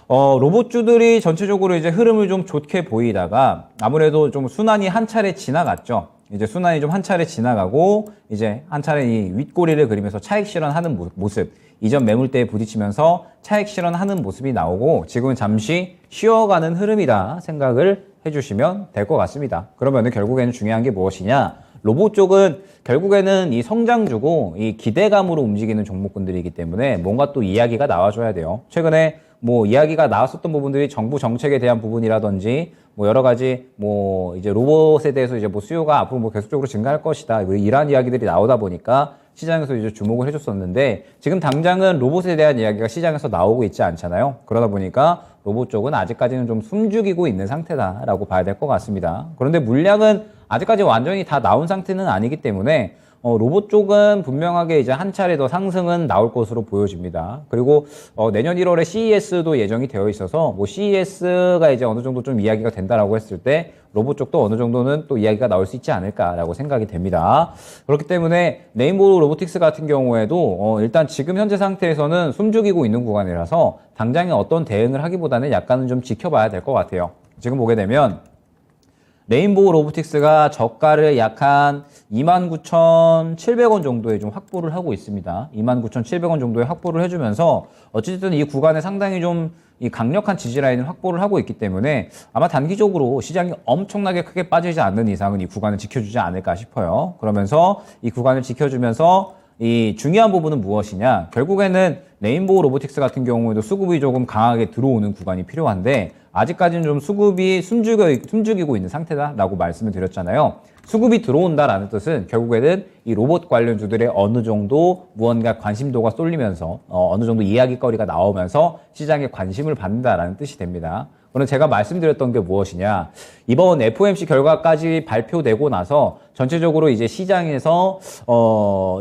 로봇주들이 전체적으로 이제 흐름을 좀 좋게 보이다가 아무래도 좀 순환이 한 차례 지나갔죠. 이제 순환이 좀 한 차례 지나가고 이제 한 차례 이 윗꼬리를 그리면서 차익 실현하는 모습, 이전 매물대에 부딪히면서 차익 실현하는 모습이 나오고 지금은 잠시 쉬어가는 흐름이다 생각을 해주시면 될 것 같습니다. 그러면 결국에는 중요한 게 무엇이냐? 로봇 쪽은 결국에는 이 성장주고 이 기대감으로 움직이는 종목군들이기 때문에 뭔가 또 이야기가 나와줘야 돼요. 최근에 뭐 이야기가 나왔었던 부분들이 정부 정책에 대한 부분이라든지 뭐 여러 가지 뭐 이제 로봇에 대해서 이제 뭐 수요가 앞으로 뭐 계속적으로 증가할 것이다. 이러한 이야기들이 나오다 보니까 시장에서 이제 주목을 해줬었는데 지금 당장은 로봇에 대한 이야기가 시장에서 나오고 있지 않잖아요. 그러다 보니까 로봇 쪽은 아직까지는 좀 숨죽이고 있는 상태다라고 봐야 될 것 같습니다. 그런데 물량은 아직까지 완전히 다 나온 상태는 아니기 때문에 로봇 쪽은 분명하게 이제 한 차례 더 상승은 나올 것으로 보여집니다. 그리고 내년 1월에 CES도 예정이 되어 있어서 뭐 CES가 이제 어느 정도 좀 이야기가 된다라고 했을 때 로봇 쪽도 어느 정도는 또 이야기가 나올 수 있지 않을까라고 생각이 됩니다. 그렇기 때문에 레인보우 로보틱스 같은 경우에도 일단 지금 현재 상태에서는 숨죽이고 있는 구간이라서 당장에 어떤 대응을 하기보다는 약간은 좀 지켜봐야 될 것 같아요. 지금 보게 되면 레인보우 로보틱스가 저가를 약 한 29,700원 정도에 좀 확보를 하고 있습니다. 29,700원 정도에 확보를 해주면서 어쨌든 이 구간에 상당히 좀 이 강력한 지지라인을 확보를 하고 있기 때문에 아마 단기적으로 시장이 엄청나게 크게 빠지지 않는 이상은 이 구간을 지켜주지 않을까 싶어요. 그러면서 이 구간을 지켜주면서 이 중요한 부분은 무엇이냐? 결국에는 레인보우 로보틱스 같은 경우에도 수급이 조금 강하게 들어오는 구간이 필요한데 아직까지는 좀 수급이 숨죽이고 있는 상태다라고 말씀을 드렸잖아요. 수급이 들어온다라는 뜻은 결국에는 이 로봇 관련주들의 어느 정도 무언가 관심도가 쏠리면서 어느 정도 이야기거리가 나오면서 시장에 관심을 받는다라는 뜻이 됩니다. 그럼 제가 말씀드렸던 게 무엇이냐? 이번 FOMC 결과까지 발표되고 나서 전체적으로 이제 시장에서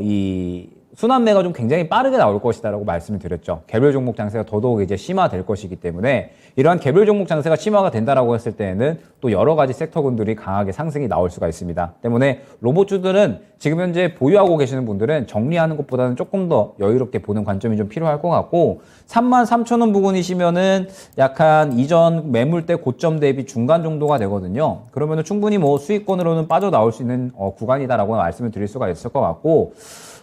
이 순환매가 좀 굉장히 빠르게 나올 것이다라고 말씀을 드렸죠. 개별 종목 장세가 더더욱 이제 심화될 것이기 때문에 이러한 개별 종목 장세가 심화가 된다라고 했을 때에는 또 여러 가지 섹터군들이 강하게 상승이 나올 수가 있습니다. 때문에 로봇주들은 지금 현재 보유하고 계시는 분들은 정리하는 것보다는 조금 더 여유롭게 보는 관점이 좀 필요할 것 같고 33,000원 부근이시면은 약간 이전 매물대 고점 대비 중간 정도가 되거든요. 그러면은 충분히 뭐 수익권으로는 빠져나올 수 있는 구간이다라고 말씀을 드릴 수가 있을 것 같고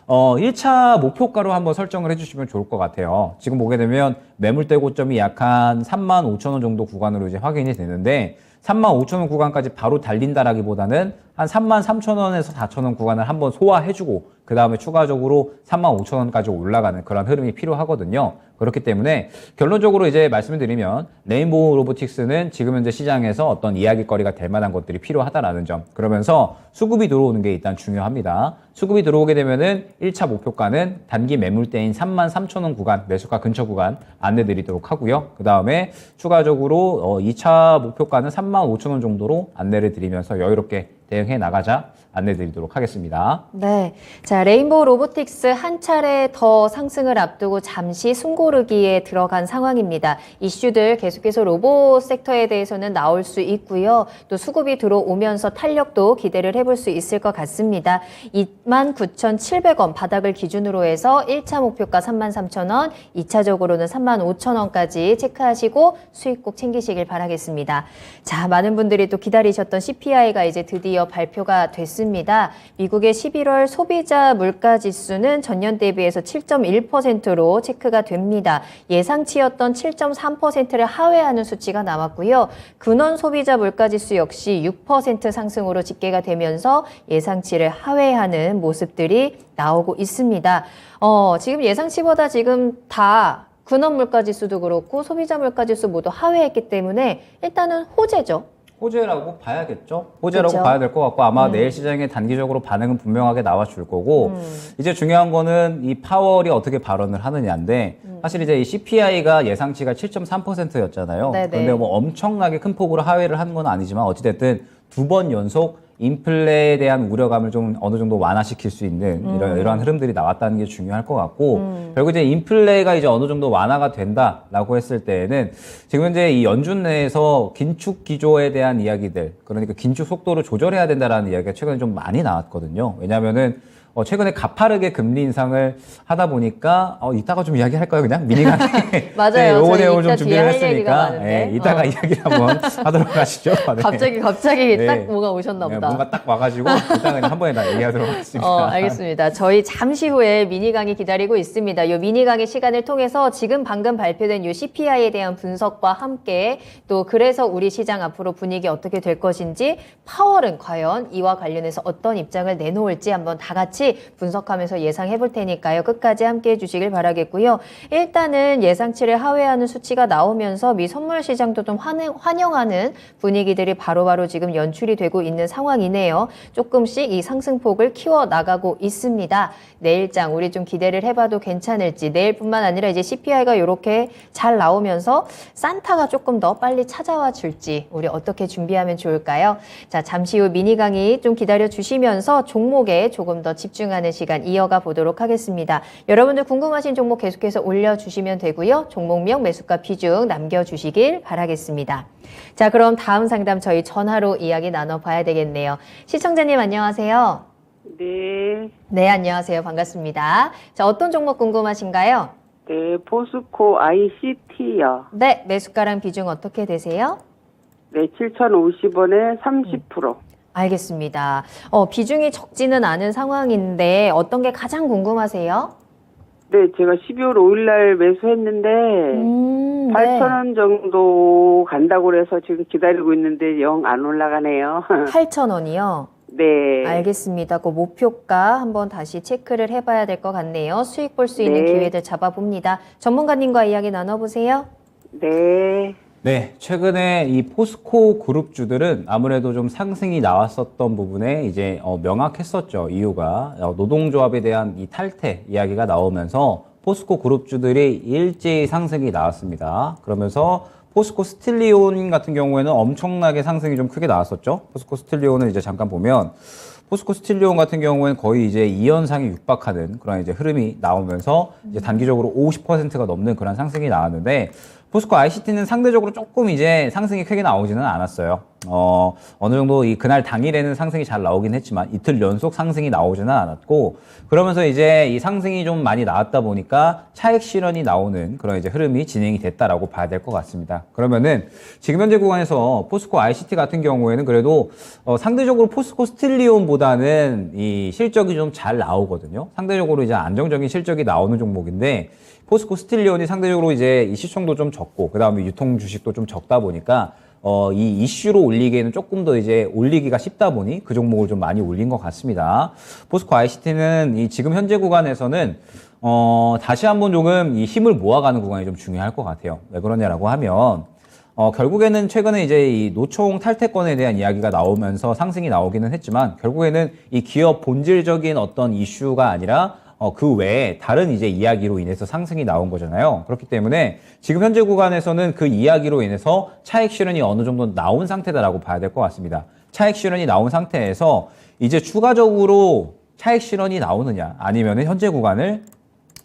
1차 목표가로 한번 설정을 해주시면 좋을 것 같아요. 지금 보게 되면 매물대 고점이 약 한 35,000원 정도 구간으로 이제 확인이 되는데 35,000원 구간까지 바로 달린다라기보다는 한 33,000원에서 4,000원 구간을 한번 소화해주고 그 다음에 추가적으로 35,000원까지 올라가는 그런 흐름이 필요하거든요. 그렇기 때문에 결론적으로 이제 말씀을 드리면 레인보우 로보틱스는 지금 현재 시장에서 어떤 이야기거리가 될 만한 것들이 필요하다라는 점. 그러면서 수급이 들어오는 게 일단 중요합니다. 수급이 들어오게 되면은 1차 목표가는 단기 매물대인 33,000원 구간, 매수가 근처 구간 안내드리도록 하고요. 그 다음에 추가적으로 2차 목표가는 35,000원 정도로 안내를 드리면서 여유롭게 대응해 나가자 안내드리도록 하겠습니다. 네. 자, 레인보우 로보틱스 한 차례 더 상승을 앞두고 잠시 숨고르기에 들어간 상황입니다. 이슈들 계속해서 로봇 섹터에 대해서는 나올 수 있고요. 또 수급이 들어오면서 탄력도 기대를 해볼 수 있을 것 같습니다. 29,700원 바닥을 기준으로 해서 1차 목표가 33,000원, 2차적으로는 35,000원까지 체크하시고 수익 꼭 챙기시길 바라겠습니다. 자, 많은 분들이 또 기다리셨던 CPI가 이제 드디어 드디어 발표가 됐습니다. 미국의 11월 소비자 물가지수는 전년 대비해서 7.1%로 체크가 됩니다. 예상치였던 7.3%를 하회하는 수치가 나왔고요. 근원 소비자 물가지수 역시 6% 상승으로 집계가 되면서 예상치를 하회하는 모습들이 나오고 있습니다. 지금 예상치보다 지금 다 근원 물가지수도 그렇고 소비자 물가지수 모두 하회했기 때문에 일단은 호재죠. 호재라고 봐야겠죠. 호재라고 그쵸? 봐야 될 것 같고 아마 내일 시장에 단기적으로 반응은 분명하게 나와 줄 거고 이제 중요한 거는 이 파월이 어떻게 발언을 하느냐인데 사실 이제 이 CPI가 예상치가 7.3%였잖아요. 네네. 그런데 뭐 엄청나게 큰 폭으로 하회를 한 건 아니지만 어찌됐든 2번 연속 인플레에 대한 우려감을 좀 어느 정도 완화시킬 수 있는 이러한 흐름들이 나왔다는 게 중요할 것 같고 결국 이제 인플레가 이제 어느 정도 완화가 된다라고 했을 때에는 지금 현재 이 연준 내에서 긴축 기조에 대한 이야기들 그러니까 긴축 속도를 조절해야 된다라는 이야기가 최근에 좀 많이 나왔거든요. 왜냐하면은 최근에 가파르게 금리 인상을 하다 보니까 이따가 좀 이야기할까요 그냥 미니간에 맞아요. 요거 저희 내용을 이따 좀 뒤에 준비를 할 얘기가 했으니까 많은데. 이따가 이야기를 한번 하도록 하시죠. 네. 갑자기 네. 딱 뭐가 오셨나 보다. 뭔가 딱 와가지고 일단 그냥 한 번에 다 얘기하도록 하겠습니다. 알겠습니다. 저희 잠시 후에 미니 강의 기다리고 있습니다. 이 미니 강의 시간을 통해서 지금 방금 발표된 이 CPI에 대한 분석과 함께 또 그래서 우리 시장 앞으로 분위기 어떻게 될 것인지 파월은 과연 이와 관련해서 어떤 입장을 내놓을지 한번 다 같이 분석하면서 예상해 볼 테니까요. 끝까지 함께 해주시길 바라겠고요. 일단은 예상치를 하회하는 수치가 나오면서 미 선물 시장도 좀 환영하는 분위기들이 바로바로 지금 연출이 되고 있는 상황이네요. 조금씩 이 상승폭을 키워 나가고 있습니다. 내일장 우리 좀 기대를 해봐도 괜찮을지 내일뿐만 아니라 이제 CPI가 이렇게 잘 나오면서 산타가 조금 더 빨리 찾아와 줄지 우리 어떻게 준비하면 좋을까요? 자, 잠시 후 미니 강의 좀 기다려 주시면서 종목에 조금 더 집중하는 시간 이어가 보도록 하겠습니다. 여러분들 궁금하신 종목 계속해서 올려주시면 되고요. 종목명 매수가 비중 남겨주시길 바라겠습니다. 자, 그럼 다음 상담 저희 전화로 이야기 나눠봐야 되겠네요. 시청자님 안녕하세요. 네, 네, 안녕하세요. 반갑습니다. 자, 어떤 종목 궁금하신가요? 네, 포스코 ICT요. 네, 매수가랑 비중 어떻게 되세요? 네, 7,050원에 30%. 알겠습니다. 비중이 적지는 않은 상황인데 어떤 게 가장 궁금하세요? 네, 제가 12월 5일 날 매수했는데, 네. 8,000원 정도 간다고 그래서 지금 기다리고 있는데 영 안 올라가네요. 8,000원이요? 네. 알겠습니다. 그 목표가 한번 다시 체크를 해봐야 될 것 같네요. 수익 볼 수 있는 네. 기회들 잡아봅니다. 전문가님과 이야기 나눠보세요. 네. 네, 최근에 이 포스코 그룹주들은 아무래도 좀 상승이 나왔었던 부분에 이제 명확했었죠. 이유가 노동조합에 대한 이 탈퇴 이야기가 나오면서 포스코 그룹주들이 일제히 상승이 나왔습니다. 그러면서 포스코 스틸리온 같은 경우에는 엄청나게 상승이 좀 크게 나왔었죠. 포스코 스틸리온은 이제 잠깐 보면 포스코 스틸리온 같은 경우에는 거의 이제 2연상에 육박하는 그런 이제 흐름이 나오면서 이제 단기적으로 50%가 넘는 그런 상승이 나왔는데 포스코 ICT는 상대적으로 조금 이제 상승이 크게 나오지는 않았어요. 어느 정도 이 그날 당일에는 상승이 잘 나오긴 했지만 이틀 연속 상승이 나오지는 않았고 그러면서 이제 이 상승이 좀 많이 나왔다 보니까 차익 실현이 나오는 그런 이제 흐름이 진행이 됐다라고 봐야 될 것 같습니다. 그러면은 지금 현재 구간에서 포스코 ICT 같은 경우에는 그래도 상대적으로 포스코 스틸리온보다는 이 실적이 좀 잘 나오거든요. 상대적으로 이제 안정적인 실적이 나오는 종목인데 포스코 스틸리온이 상대적으로 이제 이 시총도 좀 적고 그 다음에 유통 주식도 좀 적다 보니까 이 이슈로 올리기에는 조금 더 이제 올리기가 쉽다 보니 그 종목을 좀 많이 올린 것 같습니다. 포스코 ICT는 이 지금 현재 구간에서는 다시 한번 조금 이 힘을 모아가는 구간이 좀 중요할 것 같아요. 왜 그러냐라고 하면 결국에는 최근에 이제 이 노총 탈퇴권에 대한 이야기가 나오면서 상승이 나오기는 했지만 결국에는 이 기업 본질적인 어떤 이슈가 아니라 그 외에 다른 이제 이야기로 인해서 상승이 나온 거잖아요. 그렇기 때문에 지금 현재 구간에서는 그 이야기로 인해서 차익 실현이 어느 정도 나온 상태다라고 봐야 될 것 같습니다. 차익 실현이 나온 상태에서 이제 추가적으로 차익 실현이 나오느냐 아니면은 현재 구간을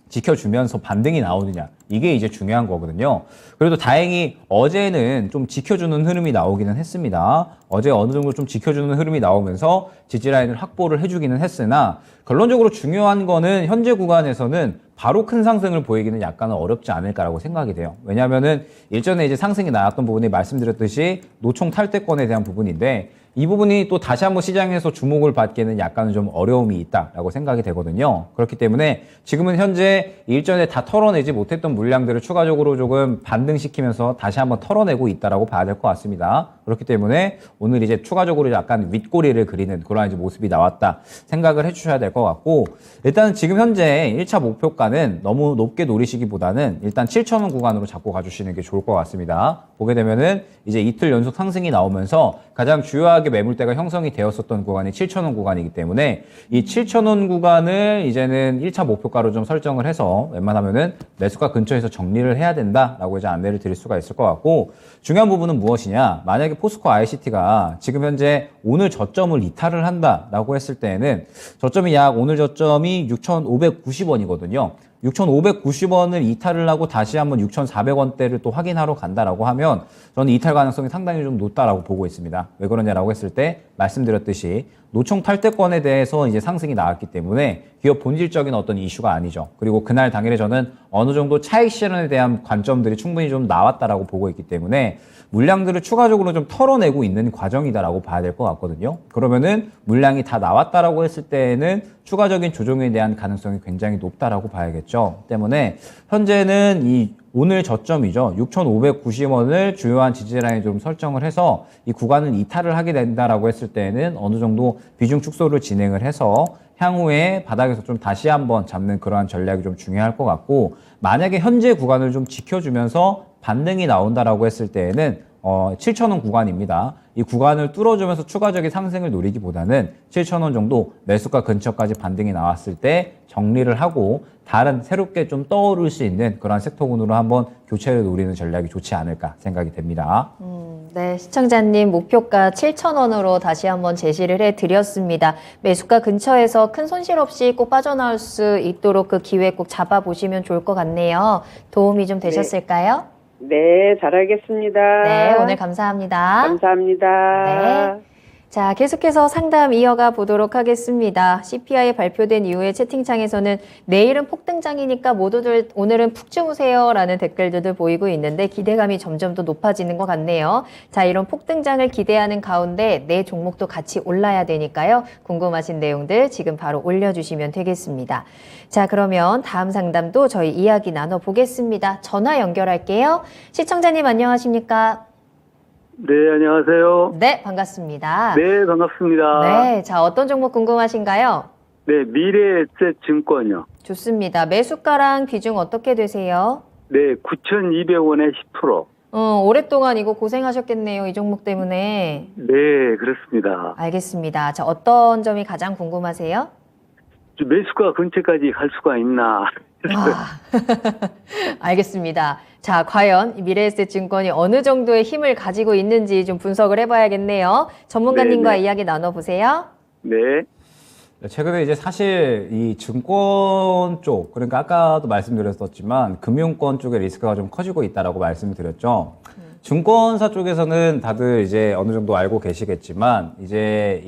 지켜주면서 반등이 나오느냐 이게 이제 중요한 거거든요. 그래도 다행히 어제는 좀 지켜주는 흐름이 나오기는 했습니다. 어제 어느 정도 좀 지켜주는 흐름이 나오면서 지지라인을 확보를 해주기는 했으나 결론적으로 중요한 거는 현재 구간에서는 바로 큰 상승을 보이기는 약간은 어렵지 않을까라고 생각이 돼요. 왜냐하면은 일전에 이제 상승이 나왔던 부분이 말씀드렸듯이 노총 탈퇴권에 대한 부분인데 이 부분이 또 다시 한번 시장에서 주목을 받기에는 약간은 좀 어려움이 있다라고 생각이 되거든요. 그렇기 때문에 지금은 현재 일전에 다 털어내지 못했던 물량들을 추가적으로 조금 반등시키면서 다시 한번 털어내고 있다라고 봐야 될 것 같습니다. 그렇기 때문에 오늘 이제 추가적으로 약간 윗꼬리를 그리는 그런 이제 모습이 나왔다 생각을 해주셔야 될 것 같고, 일단 지금 현재 1차 목표가는 너무 높게 노리시기보다는 일단 7,000원 구간으로 잡고 가주시는 게 좋을 것 같습니다. 보게 되면은 이제 이틀 연속 상승이 나오면서 가장 주요하게 매물대가 형성이 되었었던 구간이 7,000원 구간이기 때문에 이 7,000원 구간을 이제는 1차 목표가로 좀 설정을 해서 웬만하면은 매수가 근처에서 정리를 해야 된다라고 이제 안내를 드릴 수가 있을 것 같고, 중요한 부분은 무엇이냐? 만약에 포스코 ICT가 지금 현재 오늘 저점을 이탈을 한다라고 했을 때에는 저점이 약 오늘 저점이 6,590원이거든요. 6,590원을 이탈을 하고 다시 한번 6,400원대를 또 확인하러 간다라고 하면 저는 이탈 가능성이 상당히 좀 높다라고 보고 있습니다. 왜 그러냐라고 했을 때 말씀드렸듯이 노총 탈퇴권에 대해서 이제 상승이 나왔기 때문에 기업 본질적인 어떤 이슈가 아니죠. 그리고 그날 당일에 저는 어느 정도 차익 실현에 대한 관점들이 충분히 좀 나왔다라고 보고 있기 때문에 물량들을 추가적으로 좀 털어내고 있는 과정이다라고 봐야 될 것 같거든요. 그러면은 물량이 다 나왔다라고 했을 때에는 추가적인 조정에 대한 가능성이 굉장히 높다라고 봐야겠죠. 때문에 현재는 이 오늘 저점이죠. 6,590원을 주요한 지지라인 좀 설정을 해서 이 구간을 이탈을 하게 된다라고 했을 때는 어느 정도 비중 축소를 진행을 해서 향후에 바닥에서 좀 다시 한번 잡는 그러한 전략이 좀 중요할 것 같고, 만약에 현재 구간을 좀 지켜주면서 반등이 나온다라고 했을 때에는 7,000원 구간입니다. 이 구간을 뚫어주면서 추가적인 상승을 노리기보다는 7,000원 정도 매수가 근처까지 반등이 나왔을 때 정리를 하고 다른 새롭게 좀 떠오를 수 있는 그런 섹터군으로 한번 교체를 노리는 전략이 좋지 않을까 생각이 됩니다. 네, 시청자님 목표가 7,000원으로 다시 한번 제시를 해드렸습니다. 매수가 근처에서 큰 손실 없이 꼭 빠져나올 수 있도록 그 기회 꼭 잡아보시면 좋을 것 같네요. 도움이 좀 되셨을까요? 네, 잘하겠습니다. 네, 오늘 감사합니다. 감사합니다. 네. 자, 계속해서 상담 이어가 보도록 하겠습니다. CPI 발표된 이후에 채팅창에서는 내일은 폭등장이니까 모두들 오늘은 푹 주무세요 라는 댓글들도 보이고 있는데 기대감이 점점 더 높아지는 것 같네요. 자, 이런 폭등장을 기대하는 가운데 내 종목도 같이 올라야 되니까요. 궁금하신 내용들 지금 바로 올려주시면 되겠습니다. 자, 그러면 다음 상담도 저희 이야기 나눠보겠습니다. 전화 연결할게요. 시청자님 안녕하십니까? 네, 안녕하세요. 네, 반갑습니다. 네, 반갑습니다. 네, 자, 어떤 종목 궁금하신가요? 네, 미래에셋 증권요. 좋습니다. 매수가랑 비중 어떻게 되세요? 네, 9,200원에 10%. 오랫동안 이거 고생하셨겠네요. 이 종목 때문에. 네, 그렇습니다. 알겠습니다. 자, 어떤 점이 가장 궁금하세요? 매수가 근처까지 갈 수가 있나? 알겠습니다. 자, 과연 미래에셋 증권이 어느 정도의 힘을 가지고 있는지 좀 분석을 해봐야겠네요. 전문가님과 네, 네. 이야기 나눠보세요. 네, 최근에 이제 사실 이 증권 쪽, 그러니까 아까도 말씀드렸었지만 금융권 쪽의 리스크가 좀 커지고 있다라고 말씀드렸죠. 증권사 쪽에서는 다들 이제 어느 정도 알고 계시겠지만 이제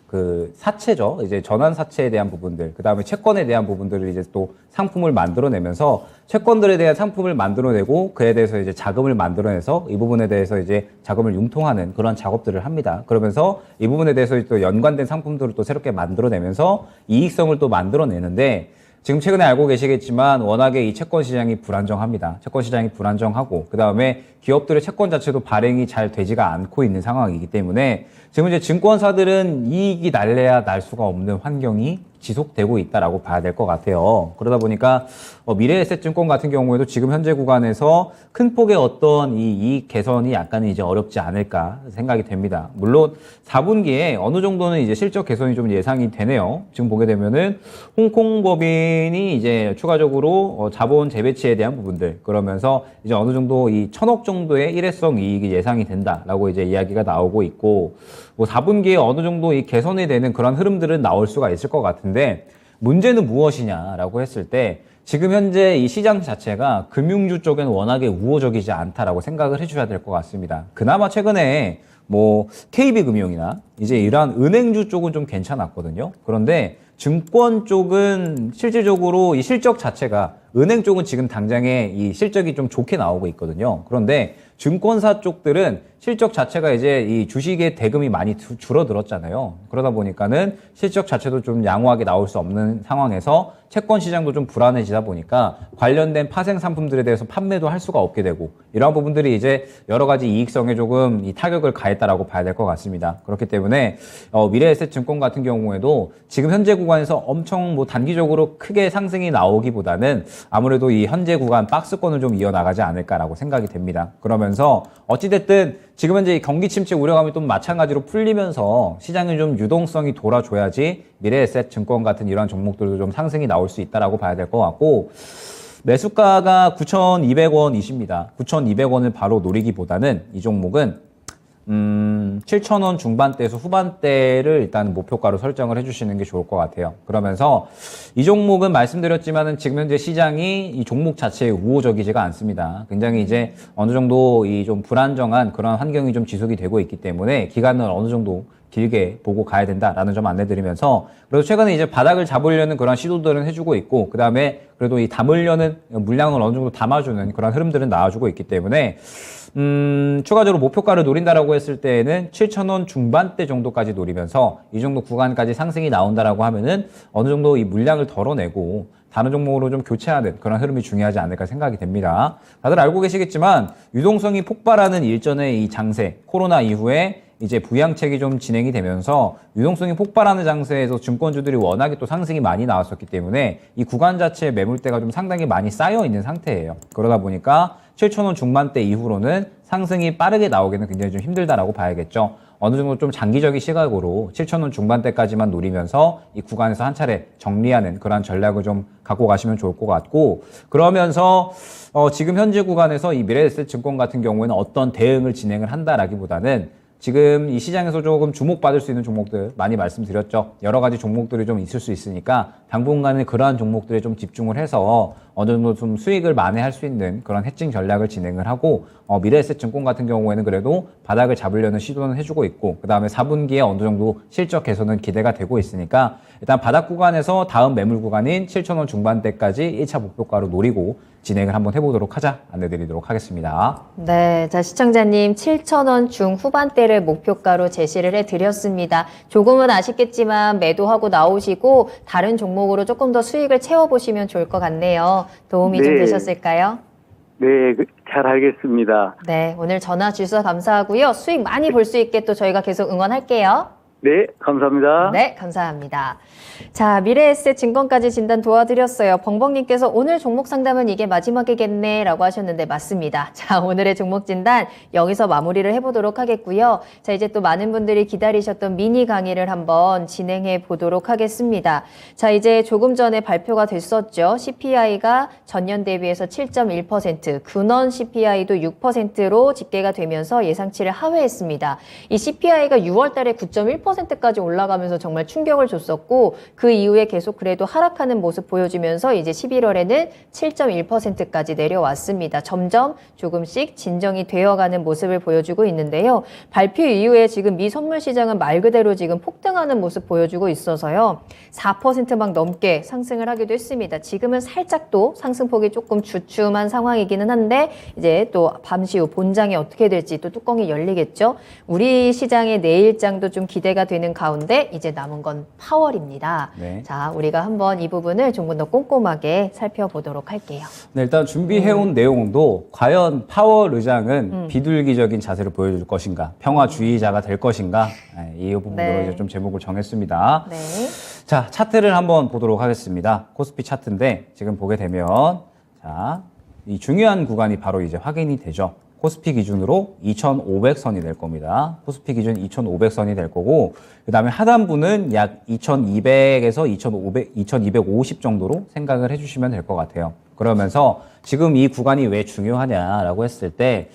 그 사채죠. 이제 전환 사채에 대한 부분들, 그 다음에 채권에 대한 부분들을 이제 또 상품을 만들어내면서 채권들에 대한 상품을 만들어내고 그에 대해서 이제 자금을 만들어내서 이 부분에 대해서 이제 자금을 융통하는 그런 작업들을 합니다. 그러면서 이 부분에 대해서 또 연관된 상품들을 또 새롭게 만들어내면서 이익성을 또 만들어내는데, 지금 최근에 알고 계시겠지만 워낙에 이 채권 시장이 불안정합니다. 채권 시장이 불안정하고 그 다음에 기업들의 채권 자체도 발행이 잘 되지가 않고 있는 상황이기 때문에 지금 이제 증권사들은 이익이 날래야 날 수가 없는 환경이 지속되고 있다라고 봐야 될 것 같아요. 그러다 보니까 미래에셋증권 같은 경우에도 지금 현재 구간에서 큰 폭의 어떤 이 이익 개선이 약간은 이제 어렵지 않을까 생각이 됩니다. 물론 4분기에 어느 정도는 이제 실적 개선이 좀 예상이 되네요. 지금 보게 되면은 홍콩 법인이 이제 추가적으로 자본 재배치에 대한 부분들, 그러면서 이제 어느 정도 이 1,000억 정도의 일회성 이익이 예상이 된다라고 이제 이야기가 나오고 있고, 뭐 4분기에 어느 정도 이 개선이 되는 그런 흐름들은 나올 수가 있을 것 같은데, 문제는 무엇이냐라고 했을 때 지금 현재 이 시장 자체가 금융주 쪽에는 워낙에 우호적이지 않다라고 생각을 해주셔야 될 것 같습니다. 그나마 최근에 뭐 KB금융이나 이제 이러한 은행주 쪽은 좀 괜찮았거든요. 그런데 증권 쪽은 실질적으로 이 실적 자체가, 은행 쪽은 지금 당장에 이 실적이 좀 좋게 나오고 있거든요. 그런데 증권사 쪽들은 실적 자체가 이제 이 주식의 대금이 많이 줄어들었잖아요. 그러다 보니까는 실적 자체도 좀 양호하게 나올 수 없는 상황에서 채권 시장도 좀 불안해지다 보니까 관련된 파생 상품들에 대해서 판매도 할 수가 없게 되고 이러한 부분들이 이제 여러 가지 이익성에 조금 이 타격을 가했다라고 봐야 될 것 같습니다. 그렇기 때문에 미래에셋증권 같은 경우에도 지금 현재 구간에서 엄청 뭐 단기적으로 크게 상승이 나오기보다는 아무래도 이 현재 구간 박스권을 좀 이어나가지 않을까라고 생각이 됩니다. 그러면서 어찌됐든 지금 현재 이 경기 침체 우려감이 또 마찬가지로 풀리면서 시장에 좀 유동성이 돌아줘야지 미래에셋증권 같은 이러한 종목들도 좀 상승이 나올 수 있다라고 봐야 될 것 같고 매수가가 9,200원이십니다. 9,200원을 바로 노리기보다는 이 종목은 7,000원 중반대에서 후반대를 일단 목표가로 설정을 해주시는 게 좋을 것 같아요. 그러면서 이 종목은 말씀드렸지만은 지금 현재 시장이 이 종목 자체에 우호적이지가 않습니다. 굉장히 이제 어느 정도 이 좀 불안정한 그런 환경이 좀 지속이 되고 있기 때문에 기간을 어느 정도 길게 보고 가야 된다라는 점 안내드리면서 그래도 최근에 이제 바닥을 잡으려는 그런 시도들은 해주고 있고 그 다음에 그래도 이 담으려는 물량을 어느 정도 담아주는 그런 흐름들은 나와주고 있기 때문에 추가적으로 목표가를 노린다라고 했을 때에는 7,000원 중반대 정도까지 노리면서 이 정도 구간까지 상승이 나온다라고 하면은 어느 정도 이 물량을 덜어내고 다른 종목으로 좀 교체하는 그런 흐름이 중요하지 않을까 생각이 됩니다. 다들 알고 계시겠지만 유동성이 폭발하는 일전의 이 장세, 코로나 이후에 이제 부양책이 좀 진행이 되면서 유동성이 폭발하는 장세에서 증권주들이 워낙에 또 상승이 많이 나왔었기 때문에 이 구간 자체의 매물대가 좀 상당히 많이 쌓여 있는 상태예요. 그러다 보니까 7,000원 중반대 이후로는 상승이 빠르게 나오기는 굉장히 좀 힘들다라고 봐야겠죠. 어느 정도 좀 장기적인 시각으로 7,000원 중반대까지만 노리면서 이 구간에서 한 차례 정리하는 그런 전략을 좀 갖고 가시면 좋을 것 같고 그러면서 지금 현재 구간에서 이 미래에셋증권 같은 경우에는 어떤 대응을 진행을 한다라기보다는 지금 이 시장에서 조금 주목받을 수 있는 종목들 많이 말씀드렸죠. 여러 가지 종목들이 좀 있을 수 있으니까 당분간은 그러한 종목들에 좀 집중을 해서 어느 정도 좀 수익을 만회할 수 있는 그런 해칭 전략을 진행을 하고 미래에셋증권 같은 경우에는 그래도 바닥을 잡으려는 시도는 해주고 있고 그 다음에 4분기에 어느 정도 실적 개선은 기대가 되고 있으니까 일단 바닥 구간에서 다음 매물 구간인 7,000원 중반대까지 1차 목표가로 노리고 진행을 한번 해보도록 하자 안내드리도록 하겠습니다. 네, 자 시청자님 7,000원 중후반대를 목표가로 제시를 해드렸습니다. 조금은 아쉽겠지만 매도하고 나오시고 다른 종목으로 조금 더 수익을 채워보시면 좋을 것 같네요. 도움이 좀 네. 되셨을까요? 네, 잘 알겠습니다. 네, 오늘 전화 주셔서 감사하고요. 수익 많이 볼 수 있게 또 저희가 계속 응원할게요. 네, 감사합니다. 네, 감사합니다. 자, 미래에셋 증권까지 진단 도와드렸어요. 벙벙님께서 오늘 종목 상담은 이게 마지막이겠네 라고 하셨는데 맞습니다. 자, 오늘의 종목 진단 여기서 마무리를 해보도록 하겠고요. 자, 이제 또 많은 분들이 기다리셨던 미니 강의를 한번 진행해 보도록 하겠습니다. 자, 이제 조금 전에 발표가 됐었죠. CPI가 전년 대비해서 7.1%, 근원 CPI도 6%로 집계가 되면서 예상치를 하회했습니다. 이 CPI가 6월 달에 9.1%까지 올라가면서 정말 충격을 줬었고 그 이후에 계속 그래도 하락하는 모습 보여주면서 이제 11월에는 7.1%까지 내려왔습니다. 점점 조금씩 진정이 되어가는 모습을 보여주고 있는데요. 발표 이후에 지금 미 선물 시장은 말 그대로 지금 폭등하는 모습 보여주고 있어서요. 4% 막 넘게 상승을 하기도 했습니다. 지금은 살짝 또 상승폭이 조금 주춤한 상황이기는 한데 이제 또 잠시 후 본장이 어떻게 될지 또 뚜껑이 열리겠죠. 우리 시장의 내일장도 좀 기대가 되는 가운데 이제 남은 건 파월입니다. 네. 자, 우리가 한번 이 부분을 좀 더 꼼꼼하게 살펴보도록 할게요. 네, 일단 준비해온 내용도 과연 파월 의장은 비둘기적인 자세를 보여줄 것인가, 평화주의자가 될 것인가, 이 부분으로 네. 이제 좀 제목을 정했습니다. 네. 자, 차트를 한번 보도록 하겠습니다. 코스피 차트인데 지금 보게 되면 자, 이 중요한 구간이 바로 이제 확인이 되죠. 코스피 기준으로 2,500선이 될 겁니다. 코스피 기준 2,500선이 될 거고 그 다음에 하단부는 약 2,200에서 2,250 정도로 생각을 해주시면 될 것 같아요. 그러면서 지금 이 구간이 왜 중요하냐라고 했을 때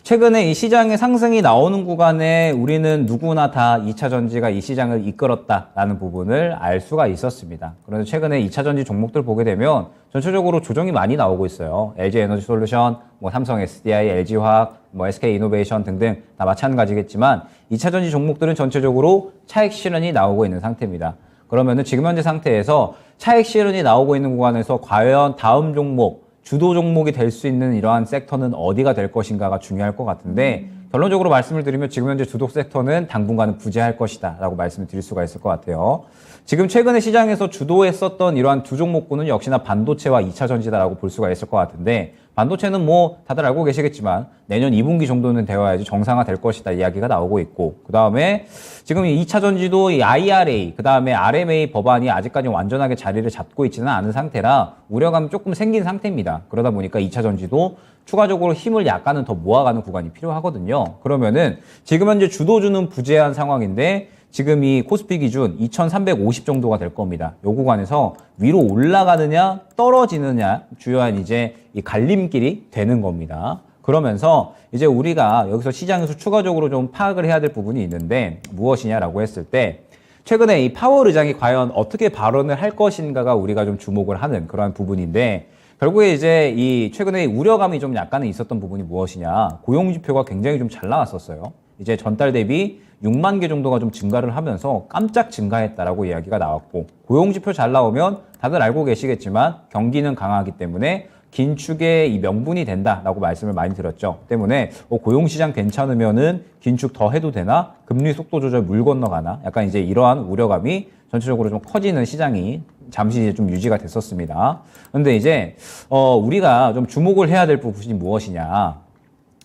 최근에 이 시장의 상승이 나오는 구간에 우리는 누구나 다 2차 전지가 이 시장을 이끌었다라는 부분을 알 수가 있었습니다. 그래서 최근에 2차 전지 종목들 보게 되면 전체적으로 조정이 많이 나오고 있어요. LG 에너지 솔루션, 삼성 SDI, LG화학, SK 이노베이션 등등 다 마찬가지겠지만 2차 전지 종목들은 전체적으로 차익 실현이 나오고 있는 상태입니다. 그러면은 지금 현재 상태에서 차익 실현이 나오고 있는 구간에서 과연 다음 종목 주도 종목이 될 수 있는 이러한 섹터는 어디가 될 것인가가 중요할 것 같은데 결론적으로 말씀을 드리면 지금 현재 주도 섹터는 당분간은 부재할 것이다 라고 말씀을 드릴 수가 있을 것 같아요. 지금 최근에 시장에서 주도했었던 이러한 두 종목군은 역시나 반도체와 2차 전지다라고 볼 수가 있을 것 같은데, 반도체는 뭐 다들 알고 계시겠지만 내년 2분기 정도는 되어야지 정상화 될 것이다 이야기가 나오고 있고, 그 다음에 지금 이 2차 전지도 이 IRA, 그 다음에 RMA 법안이 아직까지 완전하게 자리를 잡고 있지는 않은 상태라 우려감이 조금 생긴 상태입니다. 그러다 보니까 2차 전지도 추가적으로 힘을 약간은 더 모아가는 구간이 필요하거든요. 그러면은 지금 현재 주도주는 부재한 상황인데 지금 이 코스피 기준 2350 정도가 될 겁니다. 요 구간에서 위로 올라가느냐 떨어지느냐 주요한 이제 이 갈림길이 되는 겁니다. 그러면서 이제 우리가 여기서 시장에서 추가적으로 좀 파악을 해야 될 부분이 있는데 무엇이냐라고 했을 때, 최근에 이 파월 의장이 과연 어떻게 발언을 할 것인가가 우리가 좀 주목을 하는 그러한 부분인데, 결국에 이제 이 최근에 우려감이 좀 약간은 있었던 부분이 무엇이냐, 고용지표가 굉장히 좀 잘 나왔었어요. 이제 전달 대비 6만 개 정도가 좀 증가를 하면서 깜짝 증가했다라고 이야기가 나왔고, 고용지표 잘 나오면 다들 알고 계시겠지만 경기는 강하기 때문에 긴축의 이 명분이 된다라고 말씀을 많이 드렸죠. 때문에 고용시장 괜찮으면은 긴축 더 해도 되나? 금리 속도 조절 물 건너가나? 약간 이제 이러한 우려감이 전체적으로 좀 커지는 시장이 잠시 이제 좀 유지가 됐었습니다. 근데 이제 우리가 좀 주목을 해야 될 부분이 무엇이냐?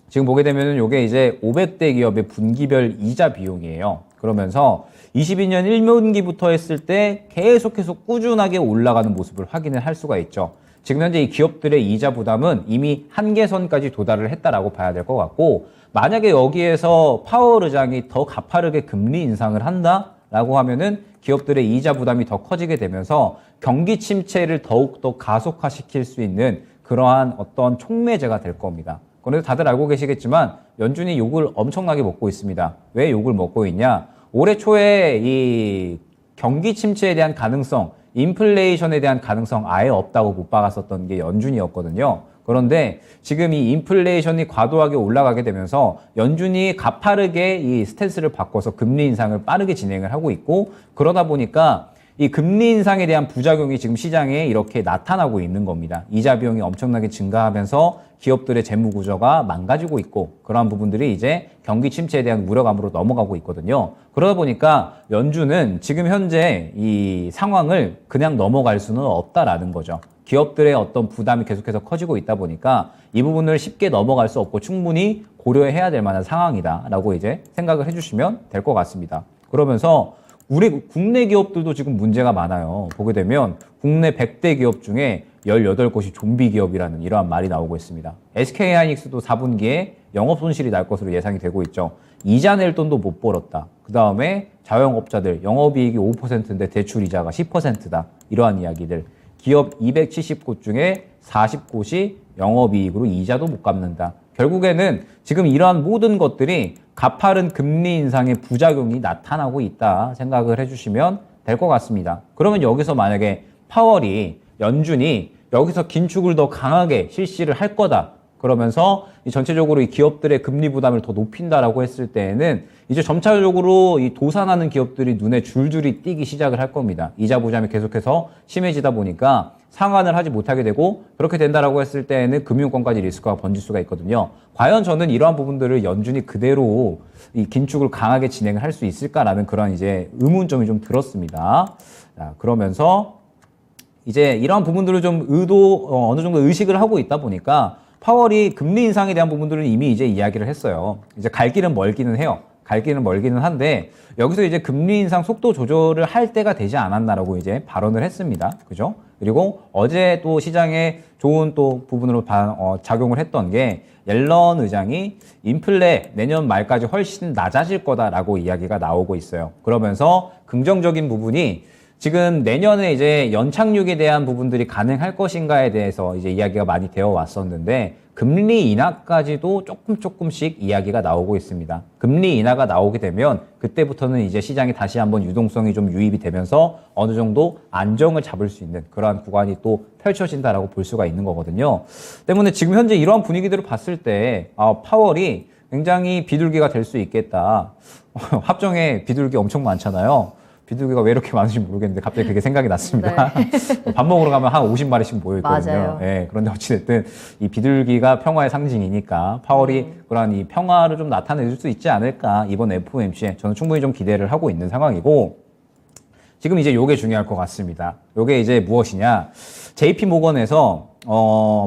지금 보게 되면은 요게 이제 500대 기업의 분기별 이자 비용이에요. 그러면서 22년 1분기부터 했을 때 계속해서 꾸준하게 올라가는 모습을 확인을 할 수가 있죠. 지금 현재 이 기업들의 이자 부담은 이미 한계선까지 도달을 했다라고 봐야 될 것 같고, 만약에 여기에서 파월 의장이 더 가파르게 금리 인상을 한다라고 하면은 기업들의 이자 부담이 더 커지게 되면서 경기 침체를 더욱더 가속화시킬 수 있는 그러한 어떤 촉매제가 될 겁니다. 그런데 다들 알고 계시겠지만 연준이 욕을 엄청나게 먹고 있습니다. 왜 욕을 먹고 있냐? 올해 초에 이 경기 침체에 대한 가능성, 인플레이션에 대한 가능성 아예 없다고 못 박았었던 게 연준이었거든요. 그런데 지금 이 인플레이션이 과도하게 올라가게 되면서 연준이 가파르게 이 스탠스를 바꿔서 금리 인상을 빠르게 진행을 하고 있고, 그러다 보니까 이 금리 인상에 대한 부작용이 지금 시장에 이렇게 나타나고 있는 겁니다. 이자 비용이 엄청나게 증가하면서 기업들의 재무 구조가 망가지고 있고, 그러한 부분들이 이제 경기 침체에 대한 우려감으로 넘어가고 있거든요. 그러다 보니까 연준은 지금 현재 이 상황을 그냥 넘어갈 수는 없다라는 거죠. 기업들의 어떤 부담이 계속해서 커지고 있다 보니까 이 부분을 쉽게 넘어갈 수 없고 충분히 고려해야 될 만한 상황이다라고 이제 생각을 해주시면 될 것 같습니다. 그러면서 우리 국내 기업들도 지금 문제가 많아요. 보게 되면 국내 100대 기업 중에 18곳이 좀비 기업이라는 이러한 말이 나오고 있습니다. SK하이닉스도 4분기에 영업 손실이 날 것으로 예상이 되고 있죠. 이자 낼 돈도 못 벌었다. 그 다음에 자영업자들 영업이익이 5%인데 대출 이자가 10%다. 이러한 이야기들. 기업 270곳 중에 40곳이 영업이익으로 이자도 못 갚는다. 결국에는 지금 이러한 모든 것들이 가파른 금리 인상의 부작용이 나타나고 있다 생각을 해주시면 될 것 같습니다. 그러면 여기서 만약에 파월이, 연준이 여기서 긴축을 더 강하게 실시를 할 거다. 그러면서 전체적으로 이 기업들의 금리 부담을 더 높인다라고 했을 때에는 이제 점차적으로 이 도산하는 기업들이 눈에 줄줄이 띄기 시작을 할 겁니다. 이자 부담이 계속해서 심해지다 보니까 상환을 하지 못하게 되고, 그렇게 된다라고 했을 때에는 금융권까지 리스크가 번질 수가 있거든요. 과연 저는 이러한 부분들을 연준이 그대로 이 긴축을 강하게 진행을 할 수 있을까라는 그런 이제 의문점이 좀 들었습니다. 자, 그러면서 이제 이러한 부분들을 좀 어느 정도 의식을 하고 있다 보니까 파월이 금리 인상에 대한 부분들은 이미 이제 이야기를 했어요. 이제 갈 길은 멀기는 해요. 갈 길은 멀기는 한데 여기서 이제 금리 인상 속도 조절을 할 때가 되지 않았나라고 이제 발언을 했습니다. 그죠? 그리고 어제 또 시장에 좋은 또 부분으로 작용을 했던 게 옐런 의장이 인플레 내년 말까지 훨씬 낮아질 거다라고 이야기가 나오고 있어요. 그러면서 긍정적인 부분이 지금 내년에 이제 연착륙에 대한 부분들이 가능할 것인가에 대해서 이제 이야기가 많이 되어 왔었는데, 금리 인하까지도 조금씩 이야기가 나오고 있습니다. 금리 인하가 나오게 되면 그때부터는 이제 시장이 다시 한번 유동성이 좀 유입이 되면서 어느 정도 안정을 잡을 수 있는 그러한 구간이 또 펼쳐진다라고 볼 수가 있는 거거든요. 때문에 지금 현재 이러한 분위기들을 봤을 때 파월이 굉장히 비둘기가 될 수 있겠다. 합정에 비둘기 엄청 많잖아요. 비둘기가 왜 이렇게 많은지 모르겠는데 갑자기 그게 생각이 났습니다. 밥 먹으러 가면 한 50마리씩 모여있거든요. 맞아요. 예, 그런데 어찌됐든 이 비둘기가 평화의 상징이니까 파월이 그러한 이 평화를 좀 나타내줄 수 있지 않을까 이번 FOMC에 저는 충분히 좀 기대를 하고 있는 상황이고 지금 이제 요게 중요할 것 같습니다. 요게 이제 무엇이냐. JP 모건에서,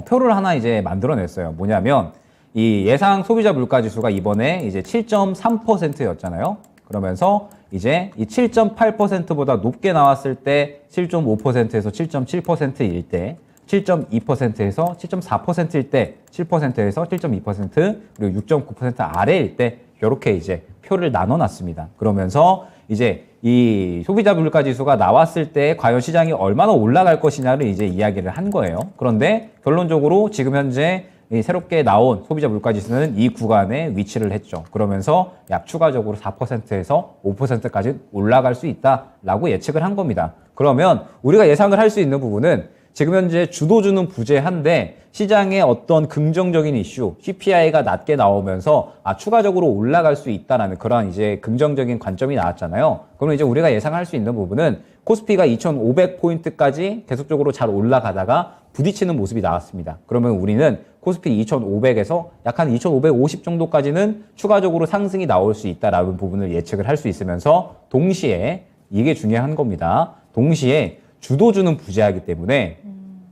표를 하나 이제 만들어냈어요. 뭐냐면, 이 예상 소비자 물가 지수가 이번에 이제 7.3%였잖아요. 그러면서 이제 이 7.8%보다 높게 나왔을 때 7.5%에서 7.7%일 때, 7.2%에서 7.4%일 때, 7%에서 7.2%, 그리고 6.9% 아래일 때, 요렇게 이제 표를 나눠놨습니다. 그러면서 이제 이 소비자 물가 지수가 나왔을 때 과연 시장이 얼마나 올라갈 것이냐를 이제 이야기를 한 거예요. 그런데 결론적으로 지금 현재 이 새롭게 나온 소비자 물가 지수는 이 구간에 위치를 했죠. 그러면서 약 추가적으로 4%에서 5%까지 올라갈 수 있다라고 예측을 한 겁니다. 그러면 우리가 예상을 할 수 있는 부분은 지금 현재 주도주는 부재한데 시장의 어떤 긍정적인 이슈, CPI가 낮게 나오면서 추가적으로 올라갈 수 있다라는 그런 이제 긍정적인 관점이 나왔잖아요. 그러면 이제 우리가 예상할 수 있는 부분은 코스피가 2,500포인트까지 계속적으로 잘 올라가다가 부딪히는 모습이 나왔습니다. 그러면 우리는 코스피 2,500에서 약 한 2,550 정도까지는 추가적으로 상승이 나올 수 있다라는 부분을 예측을 할 수 있으면서 동시에 이게 중요한 겁니다. 동시에 주도주는 부재하기 때문에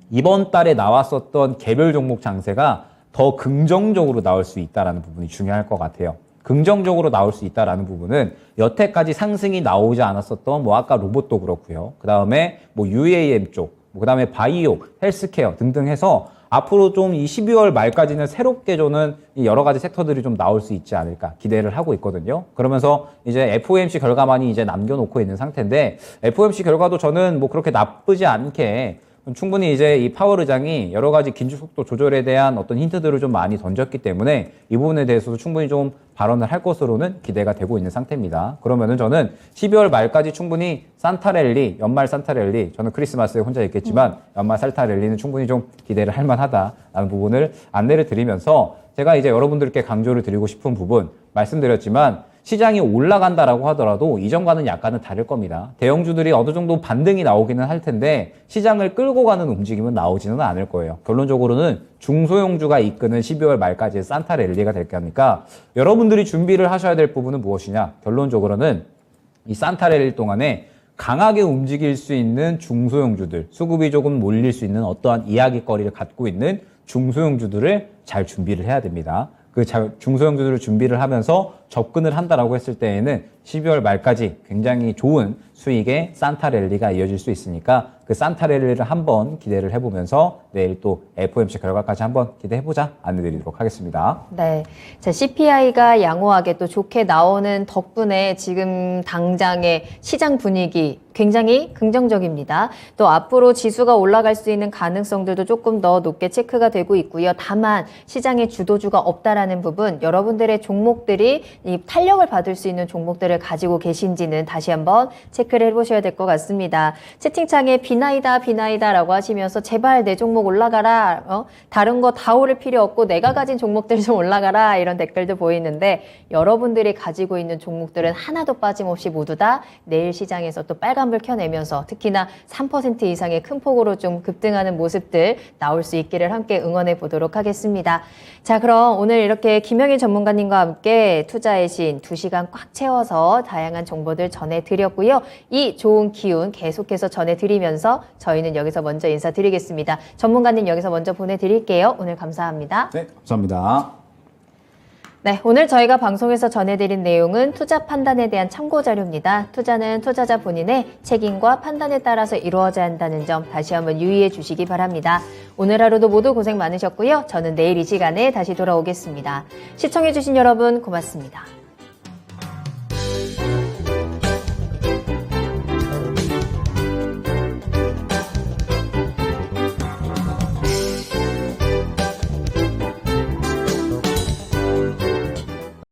이번 달에 나왔었던 개별 종목 장세가 더 긍정적으로 나올 수 있다는 부분이 중요할 것 같아요. 긍정적으로 나올 수 있다는 부분은 여태까지 상승이 나오지 않았었던 뭐 아까 로봇도 그렇고요. 그 다음에 뭐 UAM 쪽, 그 다음에 바이오, 헬스케어 등등 해서 앞으로 좀 이 12월 말까지는 새롭게 저는 이 여러 가지 섹터들이 좀 나올 수 있지 않을까 기대를 하고 있거든요. 그러면서 이제 FOMC 결과만이 이제 남겨놓고 있는 상태인데 FOMC 결과도 저는 뭐 그렇게 나쁘지 않게 충분히 이제 이 파월 의장이 여러 가지 긴축 속도 조절에 대한 어떤 힌트들을 좀 많이 던졌기 때문에 이 부분에 대해서도 충분히 좀 발언을 할 것으로는 기대가 되고 있는 상태입니다. 그러면은 저는 12월 말까지 충분히 산타랠리, 연말 산타랠리, 저는 크리스마스에 혼자 있겠지만 연말 산타랠리는 충분히 좀 기대를 할 만하다라는 부분을 안내를 드리면서 제가 이제 여러분들께 강조를 드리고 싶은 부분 말씀드렸지만 시장이 올라간다라고 하더라도 이전과는 약간은 다를 겁니다. 대형주들이 어느 정도 반등이 나오기는 할 텐데 시장을 끌고 가는 움직임은 나오지는 않을 거예요. 결론적으로는 중소형주가 이끄는 12월 말까지의 산타 랠리가 될 거니까 여러분들이 준비를 하셔야 될 부분은 무엇이냐? 결론적으로는 이 산타 랠리 동안에 강하게 움직일 수 있는 중소형주들, 수급이 조금 몰릴 수 있는 어떠한 이야기거리를 갖고 있는 중소형주들을 잘 준비를 해야 됩니다. 그 중소형주들을 준비를 하면서 접근을 한다라고 했을 때에는 12월 말까지 굉장히 좋은 수익의 산타 랠리가 이어질 수 있으니까 그 산타 랠리를 한번 기대를 해보면서 내일 또 FOMC 결과까지 한번 기대해보자 안내드리도록 하겠습니다. 네. 자, CPI가 양호하게 또 좋게 나오는 덕분에 지금 당장의 시장 분위기 굉장히 긍정적입니다. 또 앞으로 지수가 올라갈 수 있는 가능성들도 조금 더 높게 체크가 되고 있고요. 다만 시장의 주도주가 없다라는 부분, 여러분들의 종목들이 이 탄력을 받을 수 있는 종목들을 가지고 계신지는 다시 한번 체크를 해보셔야 될 것 같습니다. 채팅창에 비나이다라고 하시면서 제발 내 종목 올라가라, 다른 거 다 오를 필요 없고 내가 가진 종목들 좀 올라가라 이런 댓글도 보이는데 여러분들이 가지고 있는 종목들은 하나도 빠짐없이 모두 다 내일 시장에서 또 빨간불 켜내면서 특히나 3% 이상의 큰 폭으로 좀 급등하는 모습들 나올 수 있기를 함께 응원해 보도록 하겠습니다. 자, 그럼 오늘 이렇게 김영일 전문가님과 함께 투자의 신 2시간 꽉 채워서 다양한 정보들 전해드렸고요. 이 좋은 기운 계속해서 전해드리면서 저희는 여기서 먼저 인사드리겠습니다. 전문가님 여기서 먼저 보내드릴게요. 오늘 감사합니다. 네, 감사합니다. 네, 오늘 저희가 방송에서 전해드린 내용은 투자 판단에 대한 참고 자료입니다. 투자는 투자자 본인의 책임과 판단에 따라서 이루어져야 한다는 점 다시 한번 유의해 주시기 바랍니다. 오늘 하루도 모두 고생 많으셨고요. 저는 내일 이 시간에 다시 돌아오겠습니다. 시청해 주신 여러분 고맙습니다.